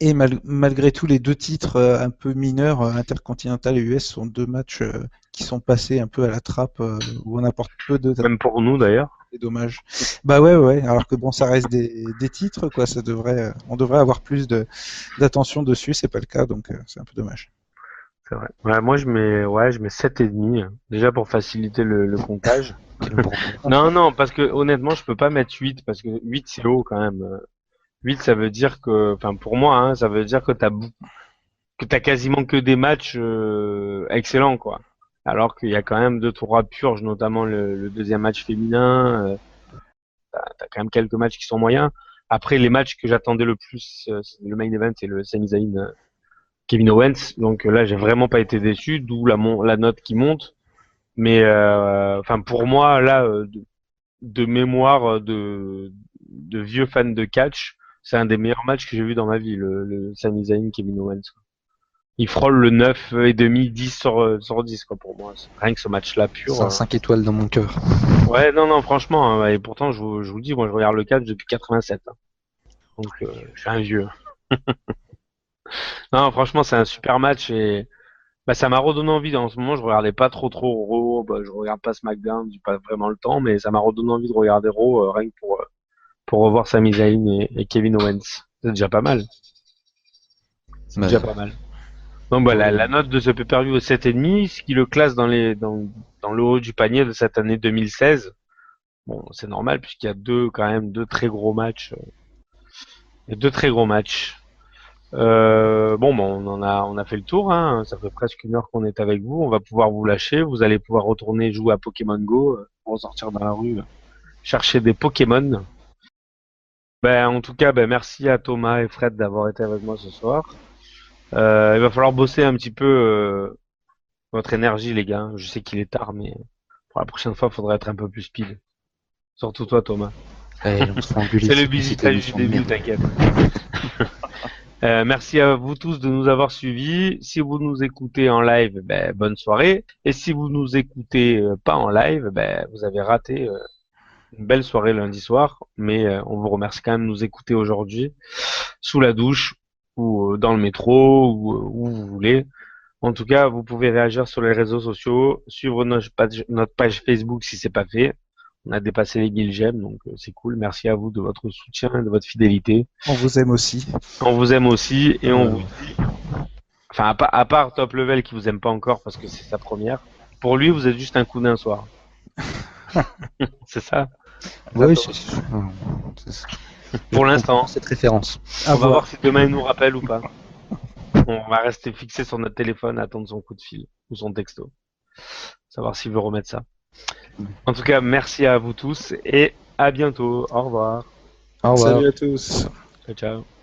Et malgré tout, les deux titres un peu mineurs, Intercontinental et US, sont deux matchs qui sont passés un peu à la trappe où on apporte peu de Même pour nous d'ailleurs. c'est dommage. Bah ouais, alors que bon, ça reste des titres, quoi. Ça devrait, on devrait avoir plus d'attention dessus, c'est pas le cas, donc c'est un peu dommage. C'est vrai. Ouais, moi je mets 7,5. Déjà pour faciliter le comptage. Non, parce que honnêtement, je peux pas mettre 8 parce que 8 c'est haut quand même. 8 ça veut dire que, enfin pour moi, hein, ça veut dire que t'as quasiment que des matchs excellents quoi. Alors qu'il y a quand même deux trois purges, notamment le deuxième match féminin. T'as quand même quelques matchs qui sont moyens. Après les matchs que j'attendais le plus, c'est le main event et le Sami Zayn Kevin Owens. Donc là j'ai vraiment pas été déçu, d'où la note qui monte. Mais enfin pour moi là de mémoire de vieux fans de catch, c'est un des meilleurs matchs que j'ai vu dans ma vie, le Sami Zayn Kevin Owens. Il frôle le 9,5, 10 sur 10 quoi pour moi. Rien que ce match-là pur. C'est un 5 étoiles dans mon cœur. Ouais, non, franchement, et pourtant je vous dis, moi je regarde le catch depuis 87. Hein. Donc je suis un vieux. Non, franchement, c'est un super match et bah ça m'a redonné envie. En ce moment, je regardais pas trop Raw, bah, je regarde pas SmackDown, j'ai pas vraiment le temps, mais ça m'a redonné envie de regarder Raw rien que pour revoir Sami Zayn et Kevin Owens. C'est déjà pas mal. C'est déjà pas mal. Donc voilà, la note de ce pay-per-view est 7,5, ce qui le classe dans le haut du panier de cette année 2016. Bon, c'est normal puisqu'il y a quand même deux très gros matchs. Il y a deux très gros matchs. On a fait le tour, hein. Ça fait presque 1 heure qu'on est avec vous. On va pouvoir vous lâcher. Vous allez pouvoir retourner jouer à Pokémon Go, pour sortir dans la rue, chercher des Pokémon. Ben, en tout cas, ben, merci à Thomas et Fred d'avoir été avec moi ce soir. Il va falloir bosser un petit peu votre énergie, les gars. Je sais qu'il est tard, mais pour la prochaine fois, il faudra être un peu plus speed. Surtout toi, Thomas. Allez, on se fait engueuler. C'est le busy time du début, t'inquiète. Merci à vous tous de nous avoir suivis. Si vous nous écoutez en live, ben, bonne soirée. Et si vous nous écoutez pas en live, ben, vous avez raté une belle soirée lundi soir. Mais on vous remercie quand même de nous écouter aujourd'hui, sous la douche ou dans le métro ou où vous voulez. En tout cas, vous pouvez réagir sur les réseaux sociaux, suivre notre page Facebook si c'est pas fait. On a dépassé les 1000 j'aime, donc c'est cool. Merci à vous de votre soutien et de votre fidélité. On vous aime aussi. On vous aime aussi et on vous dit, enfin à part Top Level qui vous aime pas encore parce que c'est sa première. Pour lui, vous êtes juste un coup d'un soir. C'est ça. Oui, c'est Pour l'instant. cette référence. On va voir si demain il nous rappelle ou pas. On va rester fixé sur notre téléphone, attendre son coup de fil ou son texto. Savoir s'il veut remettre ça. En tout cas, merci à vous tous et à bientôt. Au revoir. Au revoir. Salut à tous. Ciao, ciao.